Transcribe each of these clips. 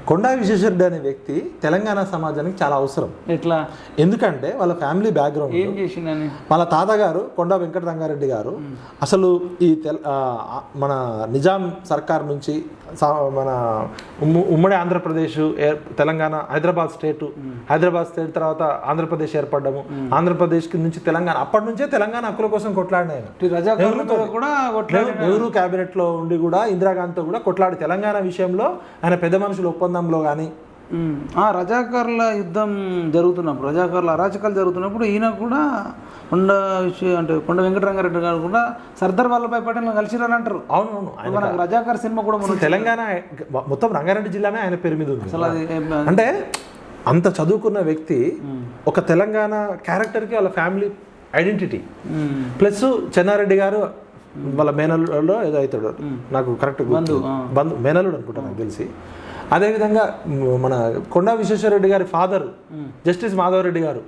కొండా విశ్వేశ్వరరెడ్డి అనే వ్యక్తి తెలంగాణ సమాజానికి చాలా అవసరం. ఎట్లా? ఎందుకంటే వాళ్ళ ఫ్యామిలీ బ్యాక్గ్రౌండ్ ఏం చేసిందని, వాళ్ళ తాతగారు కొండా వెంకటరంగారెడ్డి గారు అసలు ఈ మన నిజాం సర్కార్ నుంచి మన ఉమ్మడి ఆంధ్రప్రదేశ్, తెలంగాణ, హైదరాబాద్ స్టేట్ తర్వాత ఆంధ్రప్రదేశ్ ఏర్పడ్డము, ఆంధ్రప్రదేశ్ నుంచి తెలంగాణ, అప్పటి నుంచే తెలంగాణ హక్కుల కోసం కొట్లాడిన ఆయన. నెహ్రూ క్యాబినెట్ లో ఉండి కూడా ఇందిరాగాంధీతో కూడా కొట్లాడి తెలంగాణ విషయంలో ఆయన పెద్ద మనుషుల ఒప్పందంలో కానీ రజాకార్ల యుద్ధం జరుగుతున్నప్పుడు, రజాకార్ల అరాచకాలు జరుగుతున్నప్పుడు ఈయన కూడా కొండ వెంకటరంగారెడ్డి గారు కూడా సర్దార్ వల్లభాయ్ పటేల్ కలిసిరని అంటారు. అవునవును, మనకు రజాకార్ సినిమా కూడా తెలంగాణ మొత్తం రంగారెడ్డి జిల్లానే ఆయన పేరు మీద ఉంది. అసలు అంటే అంత చదువుకున్న వ్యక్తి ఒక తెలంగాణ క్యారెక్టర్కి వాళ్ళ ఫ్యామిలీ ఐడెంటిటీ, ప్లస్ చెన్నారెడ్డి గారు వాళ్ళ మేనల్లుడో ఏదో అవుతాడు, నాకు కరెక్ట్ బంధు మేనల్లుడు అనుకుంటా నాకు తెలిసి. అదేవిధంగా మన కొండా విశ్వేశ్వరరెడ్డి గారి ఫాదర్ జస్టిస్ మాధవరెడ్డి గారు,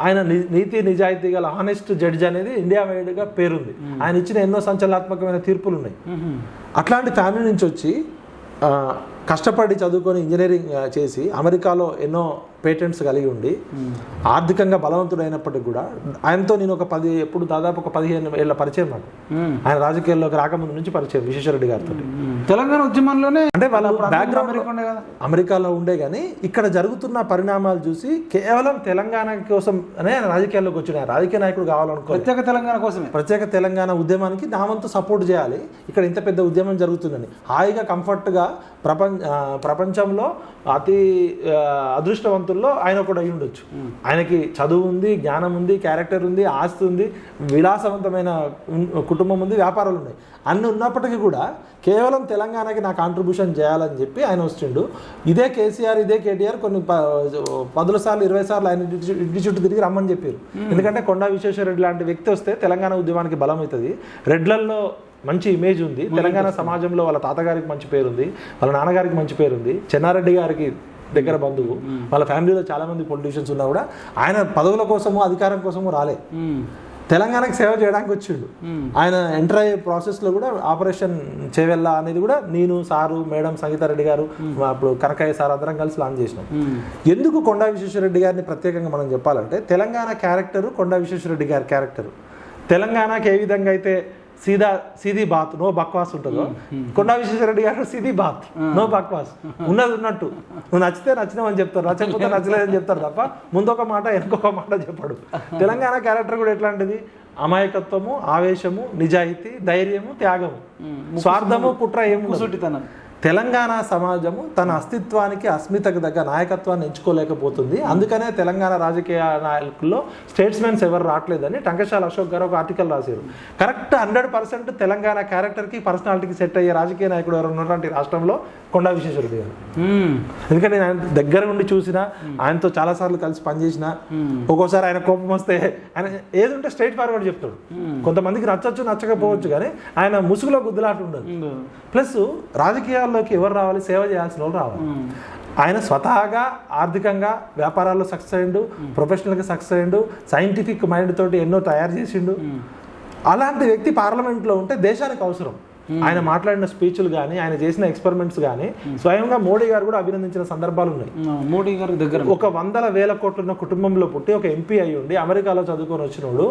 ఆయన నీతి నిజాయితీ గల హానెస్ట్ జడ్జి అనేది ఇండియా వైడ్గా పేరుంది. ఆయన ఇచ్చిన ఎన్నో సంచలనాత్మకమైన తీర్పులు ఉన్నాయి. అట్లాంటి ఫ్యామిలీ నుంచి వచ్చి కష్టపడి చదువుకొని ఇంజనీరింగ్ చేసి అమెరికాలో ఎన్నో పేటెంట్స్ కలిగి ఉండి ఆర్థికంగా బలవంతుడైనప్పటికీ కూడా ఆయనతో నేను దాదాపు ఒక 15 ఏళ్ళ పరిచయం నాకు. ఆయన రాజకీయాల్లోకి రాకముందు నుంచి పరిచయం విశ్వేశ్వరరెడ్డి గారితో. తెలంగాణ ఉద్యమంలోనే అంటే వాళ్ళ బ్యాక్గ్రౌండ్ అమెరికాలో ఉండే కానీ ఇక్కడ జరుగుతున్న పరిణామాలు చూసి కేవలం తెలంగాణ కోసం అనే రాజకీయాల్లోకి వచ్చిన రాజకీయ నాయకుడు కావాలనుకో, ప్రత్యేక తెలంగాణ ఉద్యమానికి నా వంతు సపోర్ట్ చేయాలి, ఇక్కడ ఇంత పెద్ద ఉద్యమం జరుగుతుందని హాయిగా కంఫర్ట్గా ప్రపంచంలో అతి అదృష్టవంతుల్లో ఆయన కూడా అయి ఉండొచ్చు. ఆయనకి చదువు ఉంది, జ్ఞానం ఉంది, క్యారెక్టర్ ఉంది, ఆస్తి ఉంది, విలాసవంతమైన కుటుంబం ఉంది, వ్యాపారాలు ఉన్నాయి. అన్నీ ఉన్నప్పటికీ కూడా కేవలం తెలంగాణకి నా కాంట్రిబ్యూషన్ చేయాలని చెప్పి ఆయన వచ్చిండు. ఇదే కేసీఆర్, ఇదే కేటీఆర్ కొన్ని 10 సార్లు 20 సార్లు ఆయన ఇంటి చుట్టూ తిరిగి రమ్మని చెప్పారు. ఎందుకంటే కొండా విశ్వేశ్వరరెడ్డి లాంటి వ్యక్తి వస్తే తెలంగాణ ఉద్యమానికి బలం అవుతుంది. రెడ్లల్లో మంచి ఇమేజ్ ఉంది, తెలంగాణ సమాజంలో వాళ్ళ తాతగారికి మంచి పేరుంది, వాళ్ళ నాన్నగారికి మంచి పేరుంది, చెన్నారెడ్డి గారికి దగ్గర బంధువు, వాళ్ళ ఫ్యామిలీలో చాలా మంది పొలిటీషియన్స్ ఉన్నా కూడా ఆయన పదవుల కోసము అధికారం కోసము రాలే, తెలంగాణకి సేవ చేయడానికి వచ్చిండు. ఆయన ఎంటర్ అయ్యే ప్రాసెస్లో కూడా ఆపరేషన్ చేవెళ్ళ అనేది కూడా నేను, సారు, మేడం సంగీతారెడ్డి గారు, అప్పుడు కనకయ్య సార్ అందరం కలిసి లాంచ్ చేసినాం. ఎందుకు కొండా విశ్వేశ్వరరెడ్డి గారిని ప్రత్యేకంగా మనం చెప్పాలంటే తెలంగాణ క్యారెక్టరు కొండా విశ్వేశ్వరరెడ్డి గారి క్యారెక్టరు. తెలంగాణకి ఏ విధంగా అయితే సీదీ బాత్ నో బక్వాస్ ఉంటుందో, కొండా విశ్వేశ్వరరెడ్డి గారు సీదీ బాత్ నో బక్వాస్, ఉన్నది ఉన్నట్టు. నువ్వు నచ్చితే నచ్చినావని చెప్తారు, నచ్చకపోతే నచ్చలేదని చెప్తారు తప్ప ముందొక మాట వెనుకొక మాట చెప్పాడు. తెలంగాణ క్యారెక్టర్ కూడా ఎట్లాంటిది? అమాయకత్వము, ఆవేశము, నిజాయితీ, ధైర్యము, త్యాగము, స్వార్థము, కుట్ర ఏమి. తెలంగాణ సమాజము తన అస్తిత్వానికి, అస్మితకు దగ్గర నాయకత్వాన్ని ఎంచుకోలేకపోతుంది. అందుకనే తెలంగాణ రాజకీయ నాయకుల్లో స్టేట్స్మెన్స్ ఎవరు రావట్లేదని టంకశాల అశోక్ గారు ఒక ఆర్టికల్ రాశారు. కరెక్ట్ 100% తెలంగాణ క్యారెక్టర్కి, పర్సనాలిటీకి సెట్ అయ్యే రాజకీయ నాయకుడు ఎవరు ఉన్నటువంటి రాష్ట్రంలో కొండా విశ్వేశ్వరరెడ్డి గారు. ఎందుకంటే నేను ఆయన దగ్గర ఉండి చూసిన, ఆయనతో చాలాసార్లు కలిసి పనిచేసిన, ఒక్కోసారి ఆయన కోపం వస్తే ఆయన ఏది ఉంటే స్ట్రైట్ ఫార్వర్డ్ చెప్తాడు. కొంతమందికి నచ్చచ్చు నచ్చకపోవచ్చు, కానీ ఆయన ముసుగులో గుద్దులాట ఉండదు. ప్లస్ రాజకీయాల్లోకి ఎవరు రావాలి? సేవ చేయాల్సిన వాళ్ళు రావాలి. ఆయన స్వతహాగా ఆర్థికంగా వ్యాపారాల్లో సక్సెస్ అయ్యిండు, ప్రొఫెషనల్గా సక్సెస్ అయ్యిండు, సైంటిఫిక్ మైండ్ తోటి ఎన్నో తయారు చేసిండు. అలాంటి వ్యక్తి పార్లమెంట్లో ఉంటే దేశానికి అవసరం. ఆయన మాట్లాడిన స్పీచ్లు కానీ, ఆయన చేసిన ఎక్స్పెరిమెంట్స్ కానీ స్వయంగా మోడీ గారు కూడా అభినందించిన సందర్భాలు ఉన్నాయి. మోడీ గారి దగ్గర ఒక 100,000 కోట్లున్న కుటుంబంలో పుట్టి ఒక ఎంపీ అయ్యి ఉండి అమెరికాలో చదువుకొని వచ్చినోడు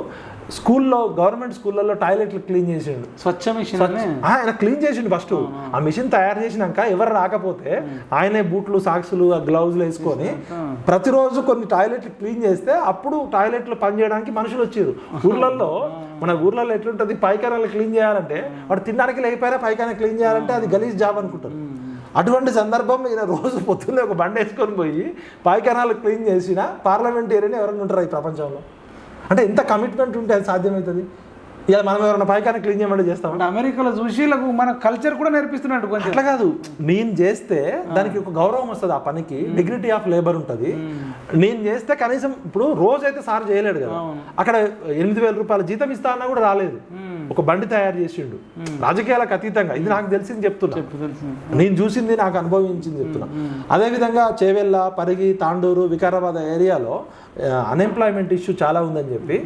స్కూల్లో, గవర్నమెంట్ స్కూళ్ళల్లో టాయిలెట్లు క్లీన్ చేసిండు. స్వచ్ఛ మిషన్ ఆయన క్లీన్ చేసిండు. ఫస్ట్ ఆ మిషన్ తయారు చేసినాక ఎవరు రాకపోతే ఆయనే బూట్లు, సాక్సులు, గ్లౌజులు వేసుకొని ప్రతిరోజు కొన్ని టాయిలెట్లు క్లీన్ చేస్తే అప్పుడు టాయిలెట్లు పనిచేయడానికి మనుషులు వచ్చారు. మన ఊర్లలో ఎట్లుంటుంది, పైకానాలు క్లీన్ చేయాలంటే వాడు తినడానికి లేకపోయినా పైకానా క్లీన్ చేయాలంటే అది గలీజ్ జాబ్ అనుకుంటారు. అటువంటి సందర్భం ఈయన రోజు పొద్దున్నే ఒక బండి వేసుకొని పోయి పైకానాలు క్లీన్ చేసిన పార్లమెంటేరియన్ ఎవరైనా ఉంటారు ఈ ప్రపంచంలో? అంటే ఎంత కమిట్మెంట్ ఉంటే అది సాధ్యమవుతుంది? ఇలా మనం ఎవరైనా పైకాన క్లీన్ చేయమంటే చేస్తాం. అమెరికాలో చూసి మన కల్చర్ కూడా నేర్పిస్తున్నట్టు కొంచెం. అట్లా కాదు, నేను చేస్తే దానికి ఒక గౌరవం వస్తుంది, ఆ పనికి డిగ్నిటీ ఆఫ్ లేబర్ ఉంటుంది. నేను చేస్తే కనీసం ఇప్పుడు రోజైతే సార్ చేయలేడు కదా, అక్కడ 8,000 రూపాయల జీతం ఇస్తా అన్నా కూడా రాలేదు. ఒక బండి తయారు చేసిండు రాజకీయాలకు అతీతంగా. ఇది నాకు తెలిసింది చెప్తున్నా, నేను చూసింది, నాకు అనుభవించింది చెప్తున్నా. అదేవిధంగా చేవెళ్ళ, పరిగి, తాండూరు, వికారాబాద్ ఏరియాలో అన్ఎంప్లాయ్మెంట్ ఇష్యూ చాలా ఉందని చెప్పి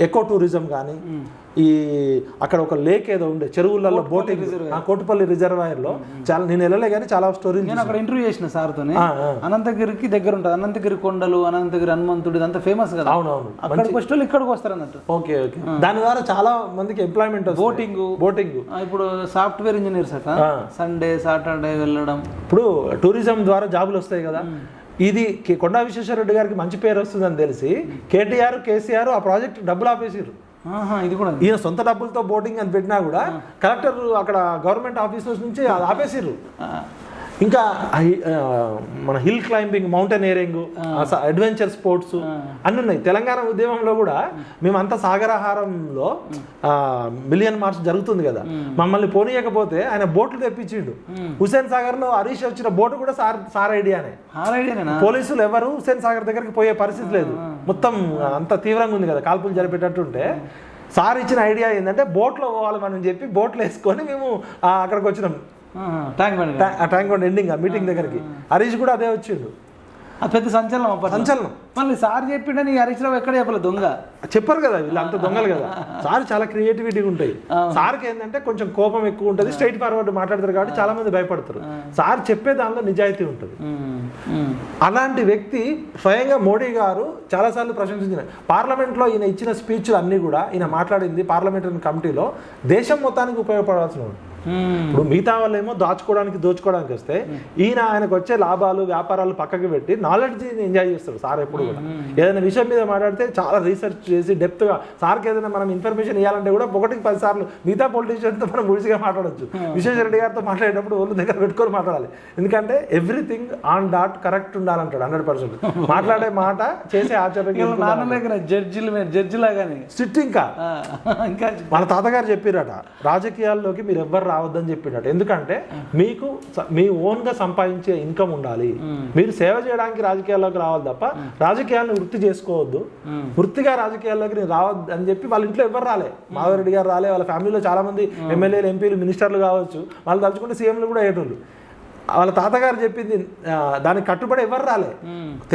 ఎకో టూరిజం కానీ, కానీ ఈ అక్కడ ఒక లేక్ ఏదో ఉండే చెరువులలో బోటింగ్ కోటిపల్లి రిజర్వాయర్లో చాలా నేను వెళ్ళలే కానీ చాలా స్టోరీలు నేను అక్కడ ఇంటర్వ్యూ చేసిన సార్తోనే. అనంతగిరికి దగ్గర ఉంటుంది, అనంతగిరి కొండలు, అనంతగిరి హనుమంతుడు, ఇదంతా ఫేమస్ కదా. అవునవును, అక్కడికి వచ్చే వాళ్ళు ఇక్కడికి వస్తారు అన్నట్టు. Okay okay. దాని ద్వారా చాలా మందికి ఎంప్లాయ్మెంట్, బోటింగ్ ఇప్పుడు సాఫ్ట్వేర్ ఇంజనీర్స్ అట సండే సాటర్డే వెళ్ళడం. ఇప్పుడు టూరిజం ద్వారా జాబులు వస్తాయి కదా. ఇది కొండా విశ్వేశ్వరరెడ్డి గారికి మంచి పేరు వస్తుందని తెలిసి కేటీఆర్ కేసీఆర్ ఆ ప్రాజెక్ట్ డబ్బులు ఆపేసారు. ఇది కూడా ఈయన సొంత డబ్బులతో బోటింగ్ అని పెట్టినా కూడా కలెక్టర్ అక్కడ గవర్నమెంట్ ఆఫీసర్స్ నుంచి ఆపేసారు. ఇంకా మన hill climbing, mountaineering, adventure sports అన్నీ ఉన్నాయి. తెలంగాణ ఉద్యమంలో కూడా మేమంతా సాగరహారంలో మిలియన్ మార్చ్ జరుగుతుంది కదా, మమ్మల్ని పోనీయకపోతే ఆయన బోట్లు తెప్పించిండు. హుసేన్ సాగర్ లో హరీష్ వచ్చిన బోటు కూడా సార్ ఐడియానే. పోలీసులు ఎవరు హుసేన్ సాగర్ దగ్గరికి పోయే పరిస్థితి లేదు, మొత్తం అంత తీవ్రంగా ఉంది కదా, కాల్పులు జరిపేటట్టుంటే సార్ ఇచ్చిన ఐడియా ఏంటంటే బోట్లో పోవాలి మనం చెప్పి బోట్లు వేసుకొని మేము అక్కడికి వచ్చినాం. ట్యాంక్ బండ్ ఎండింగ్ మీటింగ్ దగ్గరికి హరీష్ కూడా అదే వచ్చిండు. అది పెద్ద సంచలనం. మళ్ళీ సార్ చెప్పిండని హరీష్ రావు ఎక్కడ చెప్పలేదు, దొంగ చెప్పారు కదా, వీళ్ళు అంత దొంగలు కదా. సార్ చాలా క్రియేటివిటీగా ఉంటాయి. సార్కి ఏంటంటే కొంచెం కోపం ఎక్కువ ఉంటుంది, స్ట్రైట్ ఫార్వర్డ్ మాట్లాడతారు కాబట్టి చాలా మంది భయపడతారు. సార్ చెప్పే దానిలో నిజాయితీ ఉంటుంది. అలాంటి వ్యక్తి స్వయంగా మోడీ గారు చాలాసార్లు ప్రశంసించిన పార్లమెంట్లో ఈయన ఇచ్చిన స్పీచ్లు అన్నీ కూడా, ఈయన మాట్లాడింది పార్లమెంటరీ కమిటీలో దేశం మొత్తానికి ఉపయోగపడాల్సిన. ఇప్పుడు మిగతా వాళ్ళు ఏమో దోచుకోవడానికి వస్తే ఈయన ఆయనకు వచ్చే లాభాలు వ్యాపారాలు పక్కకి పెట్టి నాలెడ్జ్ని ఎంజాయ్ చేస్తారు. సార్ ఎప్పుడు కూడా ఏదైనా విషయం మీద మాట్లాడితే చాలా రీసెర్చ్ చేసి డెప్త్గా, సార్కి ఏదైనా మనం ఇన్ఫర్మేషన్ ఇవ్వాలంటే కూడా 1-10 సార్లు మిగతా పొలిటీషియన్తో మనం ముడిసిగా మాట్లాడచ్చు. విశ్వేశ్వరరెడ్డి గారితో మాట్లాడేటప్పుడు వాళ్ళు దగ్గర పెట్టుకొని మాట్లాడాలి. ఎందుకంటే ఎవ్రీథింగ్ ఆన్ డాట్ కరెక్ట్ ఉండాలంటాడు 100%. మాట్లాడే మాట చేసే ఆచరణ జడ్జి లాగానే స్ట్రిక్ట్. ఇంకా వాళ్ళ తాతగారు చెప్పిరట, రాజకీయాల్లోకి మీరు ఎవ్వరు రావద్దని చెప్పినట్టు. ఎందుకంటే మీకు మీ ఓన్ గా సంపాదించే ఇన్కమ్ ఉండాలి, మీరు సేవ చేయడానికి రాజకీయాల్లోకి రావాలి తప్ప రాజకీయాలను వృత్తి చేసుకోవద్దు. వృత్తిగా రాజకీయాల్లోకి నేను రావద్దు అని చెప్పి వాళ్ళ ఇంట్లో ఎవరు రాలే. మాధవరెడ్డి గారు రాలే, వాళ్ళ ఫ్యామిలీలో చాలా మంది ఎమ్మెల్యేలు, ఎంపీలు, మినిస్టర్లు కావచ్చు, వాళ్ళు తలుచుకుంటే సీఎంలు కూడా అయ్యేటోళ్ళు. వాళ్ళ తాతగారు చెప్పింది దానికి కట్టుబడి ఎవరు రాలే.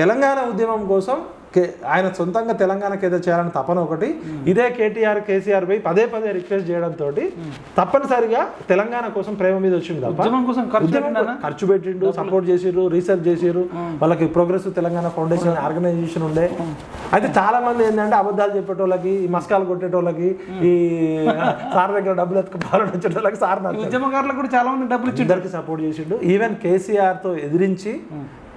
తెలంగాణ ఉద్యమం కోసం ఆయన సొంతంగా తెలంగాణకి ఏదో చేయాలని తపన ఒకటి, ఇదే కేటీఆర్ కేసీఆర్ పై పదే రిక్వెస్ట్ చేయడంతో తప్పనిసరిగా తెలంగాణ కోసం ప్రేమ మీద వచ్చింది తప్ప ఖర్చు పెట్టిండు, సపోర్ట్ చేసిర్రు, రీసెర్చ్ చేసిర్రు. వాళ్ళకి ప్రోగ్రెస్ తెలంగాణ ఫౌండేషన్ ఆర్గనైజేషన్ ఉండే. అయితే చాలా మంది ఏంటంటే అబద్ధాలు చెప్పేటోళ్ళకి, ఈ మస్కాలు కొట్టేటోళ్ళకి, ఈ సార్ దగ్గర డబ్బులు ఎత్తుకుపోవాలని వచ్చేటోళ్ళకి సార్ ఉద్యమకారులకు కూడా చాలా మంది డబ్బులు ఇచ్చి ఇద్దరికి సపోర్ట్ చేసిండు. ఈవెన్ కేసీఆర్తో ఎదిరించి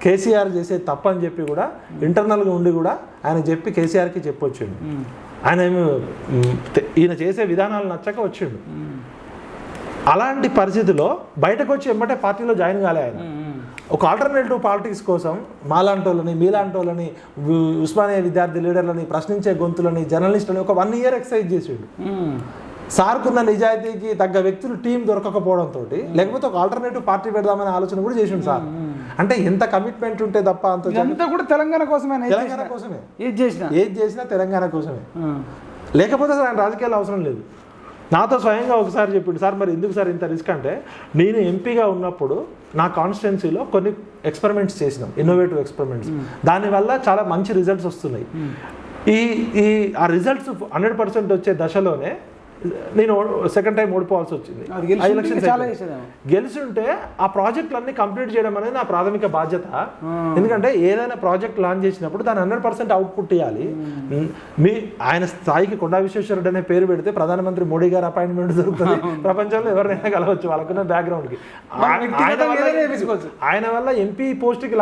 కేసీఆర్ చేసే తప్పు అని చెప్పి కూడా ఇంటర్నల్గా ఉండి కూడా ఆయన చెప్పి కేసీఆర్కి చెప్పొచ్చిండు. ఆయన ఈయన చేసే విధానాలు నచ్చక వచ్చిండు. అలాంటి పరిస్థితిలో బయటకు వచ్చి ఎమ్మటే పార్టీలో జాయిన్ కాలే ఆయన. ఒక ఆల్టర్నేటివ్ పాలిటిక్స్ కోసం మాలాంటోళ్ళని, మీలాంటోళ్ళని, ఉస్మానియా విద్యార్థి లీడర్లని, ప్రశ్నించే గొంతులని, జర్నలిస్టులని ఒక 1 year ఎక్సర్సైజ్ చేసిండు. సార్కున్న నిజాయితీకి తగ్గ వ్యక్తులు టీం దొరకకపోవడంతో లేకపోతే ఒక ఆల్టర్నేటివ్ పార్టీ పెడదామనే ఆలోచన కూడా చేసిండు సార్. అంటే ఎంత కమిట్మెంట్ ఉంటే తప్ప అంత కూడా తెలంగాణ కోసమే, ఏది చేసినా తెలంగాణ కోసమే. లేకపోతే అసలు ఆయన రాజకీయాలు అవసరం లేదు. నాతో స్వయంగా ఒకసారి చెప్పిండు, సార్ మరి ఎందుకు సార్ ఇంత రిస్క్ అంటే, నేను ఎంపీగా ఉన్నప్పుడు నా కాన్స్టిట్యున్సీలో కొన్ని ఎక్స్పెరిమెంట్స్ చేసినాం, ఇన్నోవేటివ్ ఎక్స్పెరిమెంట్స్. దానివల్ల చాలా మంచి రిజల్ట్స్ వస్తున్నాయి. ఆ రిజల్ట్స్ 100% వచ్చే దశలోనే నేను సెకండ్ టైం ఓడిపోవాల్సి వచ్చింది. గెలిచుంటే ఆ ప్రాజెక్టులన్నీ కంప్లీట్ చేయడం అనేది నా ప్రాథమిక బాధ్యత. ఎందుకంటే ఏదైనా ప్రాజెక్ట్ లాంచ్ చేసినప్పుడు దాన్ని 100% అవుట్పుట్ ఇవ్వాలి. ఆయన స్థాయికి కొండా విశ్వేశ్వరరెడ్డి అనే పేరు పెడితే ప్రధానమంత్రి మోడీ గారు అపాయింట్మెంట్ దొరుకుతుంది. ప్రపంచంలో ఎవరైనా కలవచ్చు వాళ్ళకున్న బ్యాక్గ్రౌండ్కి. ఆయన వల్ల ఎంపీ పోస్ట్కి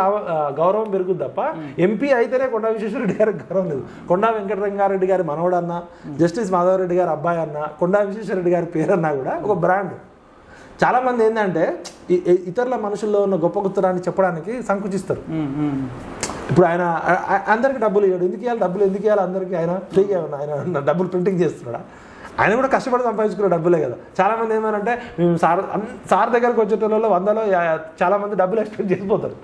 గౌరవం పెరుగుతుంది తప్ప ఎంపీ అయితేనే కొండా విశ్వేశ్వరరెడ్డి గారికి గౌరవం లేదు. కొండా వెంకటరంగారెడ్డి గారి మనవడన్నా, జస్టిస్ మాధవరెడ్డి గారి అబ్బాయి అన్న, కొండా విశ్వేశ్వరరెడ్డి గారి పేరన్నా కూడా ఒక బ్రాండ్. చాలామంది ఏంటంటే ఇతరుల మనుషుల్లో ఉన్న గొప్ప గుత్తరాన్ని చెప్పడానికి సంకుచిస్తారు. ఇప్పుడు ఆయన అందరికి డబ్బులు ఇవ్వడు, ఎందుకు ఇవ్వాలి, డబ్బులు ఎందుకు ఇవ్వాలి అందరికీ? ఆయన ఫ్రీగా ఆయన డబ్బులు ప్రింటింగ్ చేస్తున్నాడా? ఆయన కూడా కష్టపడి సంపాదించుకున్న డబ్బులే కదా. చాలామంది ఏమనంటే మేము సార్ దగ్గరకు వచ్చేటోళ్ళలో 100లో చాలామంది డబ్బులు ఎక్స్పెక్ట్ చేసిపోతారు.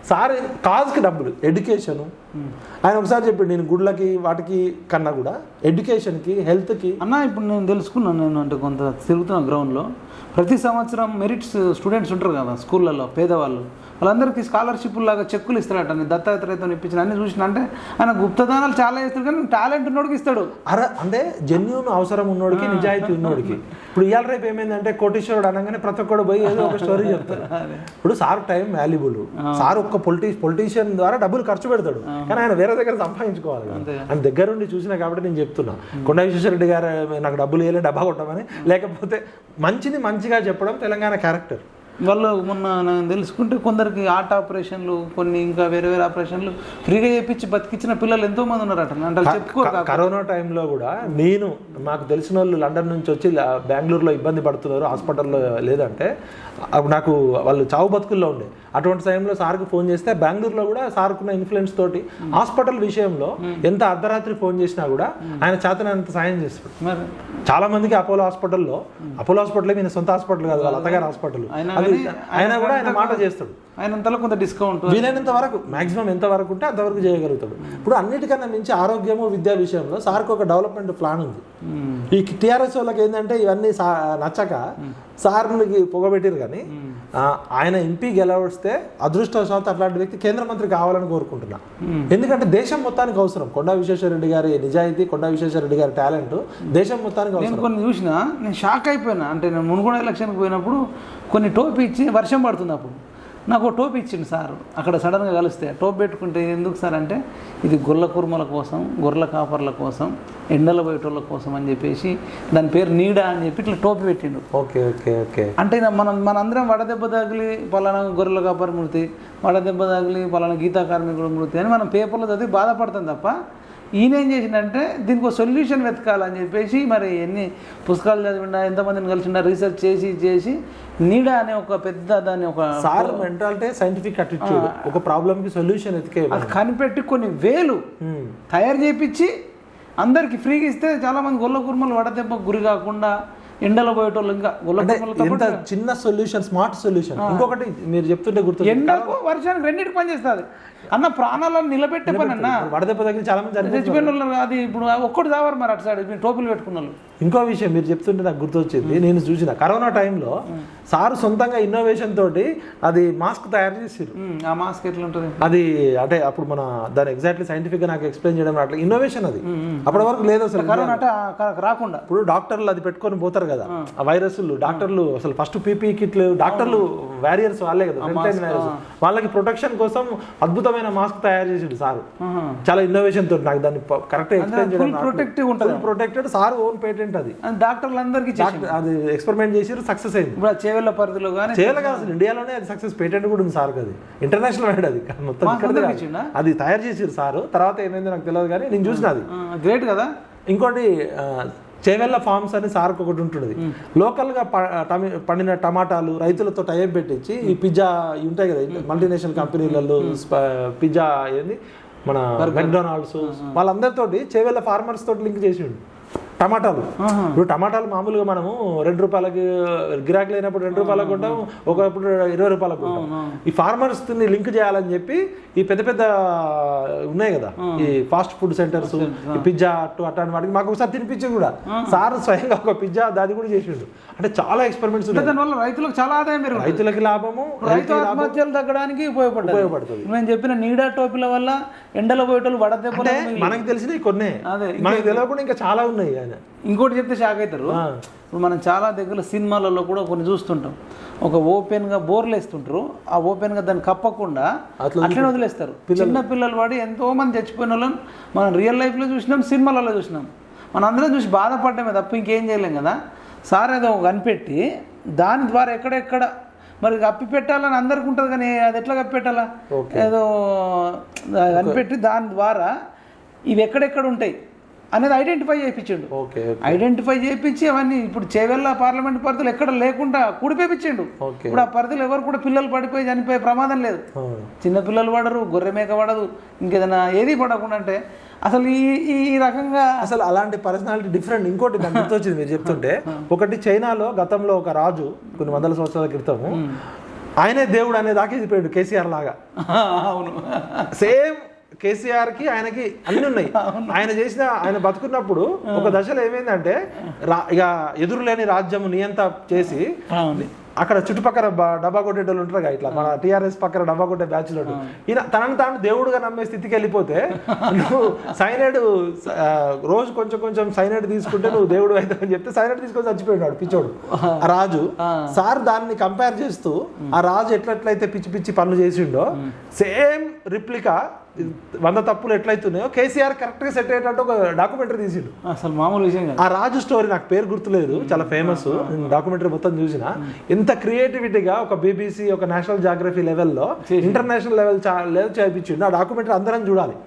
సార్ కాజ్కి డబ్బులు, ఎడ్యుకేషను, ఆయన ఒకసారి చెప్పాడు, నేను గుడ్లకి వాటికి కన్నా కూడా ఎడ్యుకేషన్కి, హెల్త్కి. అన్న ఇప్పుడు నేను తెలుసుకున్నాను, నేను అంటే కొంత తిరుగుతున్న గ్రౌండ్లో ప్రతి సంవత్సరం మెరిట్స్ స్టూడెంట్స్ ఉంటారు కదా స్కూళ్ళల్లో, పేదవాళ్ళు, వాళ్ళందరికీ స్కాలర్షిప్ లాగా చెక్కులు ఇస్తాడట. నేను దత్తాత్రేయతో ఇప్పించిన అన్ని చూసిన. అంటే ఆయన గుప్తదానాలు చాలా చేస్తాడు, కానీ టాలెంట్ ఉన్నోడికి ఇస్తాడు. అంటే జెన్యూన్ అవసరం ఉన్నోడికి, నిజాయితీ ఉన్నోడికి. ఇప్పుడు ఇవాళ రేపు ఏమైందంటే కోటీశ్వరుడు అనగానే ప్రతి ఒక్కడు పోయి ఏదో ఒక స్టోరీ చెప్తారు. ఇప్పుడు సార్ టైం వాల్యుబుల్, సార్ ఒక్క పొలిటీషియన్ ద్వారా డబ్బులు ఖర్చు పెడతాడు, కానీ ఆయన వేరే దగ్గర సంపాదించుకోవాలి. ఆయన దగ్గరుండి చూసినా కాబట్టి నేను చెప్తున్నా. కొండా విశ్వేశ్వరరెడ్డి గారు నాకు డబ్బులు వేయలే, డబ్బా కొట్టమని, లేకపోతే మంచిని మంచిగా చెప్పడం తెలంగాణ క్యారెక్టర్. వాళ్ళు మొన్న నేను తెలుసుకుంటే కొందరికి హార్ట్ ఆపరేషన్లు, కొన్ని ఇంకా వేరే వేరే ఆపరేషన్లు ఫ్రీగా చేయించి బతికించిన పిల్లలు ఎంతో మంది ఉన్నారట. అంటే చెప్పుకోరు. కరోనా టైంలో కూడా మాకు తెలిసిన వాళ్ళు లండన్ నుంచి వచ్చి బెంగళూరులో ఇబ్బంది పడుతున్నారు, హాస్పిటల్లో లేదంటే నాకు వాళ్ళు చావు బతుకుల్లో ఉండే. అటువంటి టైంలో సార్కి ఫోన్ చేస్తే బెంగళూరులో కూడా సార్కున్న ఇన్ఫ్లుయెన్స్ తోటి హాస్పిటల్ విషయంలో ఎంత అర్ధరాత్రి ఫోన్ చేసినా కూడా ఆయన చేతనంత సాయం చేస్తాడు. చాలా మందికి అపోలో హాస్పిటల్ ఈయన సొంత హాస్పిటల్ కాదు, వాళ్ళ అత్తగారి హాస్పిటల్, ఆయన కూడా ఆయన మాట చేస్తాడు. ఆయనంతలో కొంత డిస్కౌంట్ వీలైనంత వరకు మాక్సిమం ఎంత వరకు ఉంటే అంతవరకు చేయగలుగుతాడు. ఇప్పుడు అన్నిటికన్నా మించి ఆరోగ్యము, విద్యా విషయంలో సార్కి ఒక డెవలప్మెంట్ ప్లాన్ ఉంది. ఈ టీఆర్ఎస్ వాళ్ళకి ఏంటంటే ఇవన్నీ నచ్చక సార్కి పొగబెట్టారు, కానీ ఆయన ఎంపీ గెలవస్తే అదృష్టవశాత్తు అట్లాంటి వ్యక్తి కేంద్ర మంత్రి కావాలని కోరుకుంటున్నా. ఎందుకంటే దేశం మొత్తానికి అవసరం కొండా విశ్వేశ్వరరెడ్డి గారి నిజాయితీ, కొండా విశ్వేశ్వరరెడ్డి గారి టాలెంట్ దేశం మొత్తానికి అవసరం. నేను కొన్ని చూసినా నేను షాక్ అయిపోయినా. అంటే నేను మునుగోడ ఎలక్షన్కి పోయినప్పుడు కొన్ని టోపీ ఇచ్చి, వర్షం పడుతుంది అప్పుడు, నాకు ఒక టోపీ ఇచ్చిండు సార్. అక్కడ సడన్గా కలిస్తే టోపీ పెట్టుకుంటే ఎందుకు సార్ అంటే, ఇది గొర్రెల కుర్మల కోసం, గొర్రెల కాపర్ల కోసం, ఎండల బయటోళ్ళ కోసం అని చెప్పేసి దాని పేరు నీడ అని చెప్పి ఇట్లా టోపీ పెట్టిండు. Okay okay okay. అంటే మనందరం వడదెబ్బ తగిలి పలానా గొర్రెల కాపరి మృతి, వడదెబ్బ తగిలి పలానా గీతా కార్మికుడు మృతి అని మనం పేపర్లో చదివి బాధపడతాం తప్ప, ఈయన ఏం చేసిందంటే దీనికి ఒక సొల్యూషన్ వెతకాలని చెప్పేసి మరి ఎన్ని పుస్తకాలు చదివిండా, ఎంతమందిని కలిసిండా, రీసెర్చ్ చేసి నీడ అనే ఒక పెద్ద దాన్ని ఒక సార్ మెంటాలిటీ, సైంటిఫిక్ అటిట్యూడ్, ఒక ప్రాబ్లంకి సొల్యూషన్ వెతికే అది కనిపెట్టి కొన్ని వేలు తయారు చేయించి అందరికి ఫ్రీగా ఇస్తే చాలా మంది గొల్ల కుర్మలు వడదెబ్బకు గురి కాకుండా, ఎండలో పోయేటోళ్ళు ఇంకా ఎంత చిన్న సొల్యూషన్, స్మార్ట్ సొల్యూషన్. ఇంకొకటి మీరు చెప్తుంటే గుర్తు, ఎండకు వర్షానికి రెండింటికి పనిచేస్తుంది అన్న. ప్రాణాలను నిలబెట్టే పని అన్న. వడదెబ్బ దగ్గర చాలా మంది చచ్చిపోయిన వాళ్ళు అది ఇప్పుడు ఒక్కటి దావారు మరి అటు సైడ్ మీరు టోపీలు పెట్టుకున్న వాళ్ళు. ఇంకో విషయం మీరు చెప్తుంటే నాకు గుర్తొచ్చింది, నేను చూసిన కరోనా టైంలో సార్ సొంతంగా ఇన్నోవేషన్ తోటి అది మాస్క్ తయారు చేసారు. ఆ మాస్క్ ఎట్లా ఉంటుంది అది, అంటే అప్పుడు మన దాని ఎగ్జాక్ట్లీ సైంటిఫిక్ గా నాకు ఎక్స్ప్లెయిన్ చేయడం అట్లా ఇన్నోవేషన్ అది అప్పటి వరకు లేదు అసలు. కరోనా రాకుండా ఇప్పుడు డాక్టర్లు అది పెట్టుకొని పోతారు కదా, ఆ వైరస్లు. డాక్టర్లు అసలు ఫస్ట్ పీపీ కిట్లు, డాక్టర్లు వారియర్స్ వాళ్ళే కదా, వాళ్ళకి ప్రొటెక్షన్ కోసం అద్భుతమైన మాస్క్ తయారు చేసాడు సార్. చాలా ఇన్నోవేషన్ తోటి. నాకు దాన్ని కరెక్ట్ ఎక్స్ప్లెయిన్ చేయడం, ప్రొటెక్టెడ్ సార్ ఓన్ పేటెంట్ అది. డాక్టర్లు అందరికీ అది ఎక్స్పెరిమెంట్ చేసి సక్సెస్ అయింది. ఇప్పుడు చేవెళ్ళ పరిధిలో కానీ చేయాలి కాదు, అసలు ఇండియాలోనే అది సక్సెస్, పేటెంట్ కూడా ఉంది సార్. అది ఇంటర్నేషనల్ వైడ్, అది మొత్తం అది తయారు చేసారు సార్. తర్వాత ఏమైంది నాకు తెలియదు, కానీ నేను చూసిన అది గ్రేట్ కదా. ఇంకోటి చేవెళ్ళ ఫార్మ్స్ అని సార్కి ఒకటి ఉంటుంది, లోకల్గా పండిన టమాటాలు రైతులతో టైప్ పెట్టించి ఈ పిజ్జా ఉంటాయి కదా మల్టీనేషనల్ కంపెనీలలో, పిజ్జా ఏంది మన మెక్డొనాల్డ్స్, వాళ్ళందరితోటి చేవెళ్ళ ఫార్మర్స్ తోటి లింక్ చేసిండు. టమాటాలు, ఇప్పుడు టమాటాలు మామూలుగా మనము 2 రూపాయలకి గిరాకీ లేనప్పుడు 2 రూపాయలకు కొంటాం, ఒకప్పుడు 20 రూపాయలకు కొంటాం. ఈ ఫార్మర్స్ లింక్ చేయాలని చెప్పి ఈ పెద్ద పెద్ద ఉన్నాయి కదా ఈ ఫాస్ట్ ఫుడ్ సెంటర్స్, ఈ పిజ్జా అట్లాంటి వాటికి మాకు ఒకసారి తినిపించి కూడా సార్ స్వయంగా ఒక పిజ్జా దాది కూడా చేసిండు. అంటే చాలా ఎక్స్పెరిమెంట్స్ ఉన్నాయి. దానివల్ల రైతులకు చాలా ఆదాయం పెరుగుతుంది, రైతులకి లాభము, రైతు ఆత్మహత్యలు తగ్గడానికి ఉపయోగపడుతుంది. నేను చెప్పిన నీడా టోపీల వల్ల ఎండలో పోయేటోళ్ళు వడదెబ్బలు మనకు తెలిసినవి కొన్ని, మనకు తెలియకుండా ఇంకా చాలా ఉన్నాయి. ఇంకోటి చెప్తే షాక్ అవుతారు. ఇప్పుడు మనం చాలా దగ్గర సినిమాలలో కూడా కొన్ని చూస్తుంటాం, ఒక ఓపెన్గా బోర్లు వేస్తుంటారు, ఆ ఓపెన్గా దాన్ని కప్పకుండా అట్లనే వదిలేస్తారు. చిన్న పిల్లలు వాడి ఎంతో మంది చచ్చిపోయిన వాళ్ళని మనం రియల్ లైఫ్లో చూసినాం, సినిమాలలో చూసినాం. మనం అందరం చూసి బాధపడమే తప్ప ఇంకేం చేయలేం కదా. సార్ ఏదో కనిపెట్టి దాని ద్వారా ఎక్కడెక్కడ మరి కప్పి పెట్టాలని అందరికి ఉంటుంది, కానీ అది ఎట్లా కప్పి పెట్టాలా, ఏదో కనిపెట్టి దాని ద్వారా ఇవి ఎక్కడెక్కడ ఉంటాయి అనేది ఐడెంటిఫై చేయించిండు. ఐడెంటిఫై చేయించి అవన్నీ ఇప్పుడు చేవెళ్ళ పార్లమెంట్ పరిధిలో ఎక్కడ లేకుండా కూడిపేపించిండు. ఇప్పుడు ఆ పరిధిలో ఎవరు కూడా పిల్లలు పడిపోయి చనిపోయే ప్రమాదం లేదు. చిన్న పిల్లలు పడరు, గొర్రె మేక పడదు, ఇంకేదైనా ఏది పడకుండా. అంటే అసలు ఈ రకంగా అసలు అలాంటి పర్సనాలిటీ డిఫరెంట్. ఇంకోటి నాకు గుర్తొచ్చింది మీరు చెప్తుంటే, ఒకటి చైనాలో గతంలో ఒక రాజు కొన్ని వందల సంవత్సరాల క్రితము ఆయనే దేవుడు అనే దాకా వెళ్ళిపోయాడు కేసీఆర్ లాగా. అవును, సేమ్ కేసీఆర్ కి ఆయనకి అన్ని ఉన్నాయి. ఆయన బతుకున్నప్పుడు ఒక దశలో ఏమైందంటే ఇక ఎదురులేని రాజ్యం నియంత చేసి అక్కడ చుట్టుపక్కల డబ్బా కొట్టేటోళ్ళు ఉంటారు ఇట్లా మన టీఆర్ఎస్ పక్కన డబ్బా కొట్టే బ్యాచ్లోడు ఈయన తనను తాను దేవుడుగా నమ్మే స్థితికి వెళ్ళిపోతే నువ్వు సైనైడ్ రోజు కొంచెం కొంచెం సైనైడ్ తీసుకుంటే నువ్వు దేవుడు అవుతావని చెప్తే సైనైడ్ తీసుకొని చచ్చిపోయాడు పిచ్చోడు ఆ రాజు. సార్ దాన్ని కంపేర్ చేస్తూ ఆ రాజు ఎట్లయితే పిచ్చి పిచ్చి పనులు చేసిండో సేమ్ రిప్లికా 100 తప్పులు ఎట్లయితున్నాయో కేసీఆర్ కరెక్ట్ గా సెట్ అయ్యేటట్టు ఒక డాక్యుమెంటరీ తీసిండు. అసలు మామూలు విషయం ఆ రాజు స్టోరీ నాకు పేరు గుర్తులేదు, చాలా ఫేమస్ డాక్యుమెంటరీ మొత్తం చూసిన. ఎంత క్రియేటివిటీగా ఒక BBC ఒక నేషనల్ జాగ్రఫీ లెవెల్లో ఇంటర్నేషనల్ లెవెల్ చేయించిండు. ఆ డాక్యుమెంటరీ అందరం చూడాలి.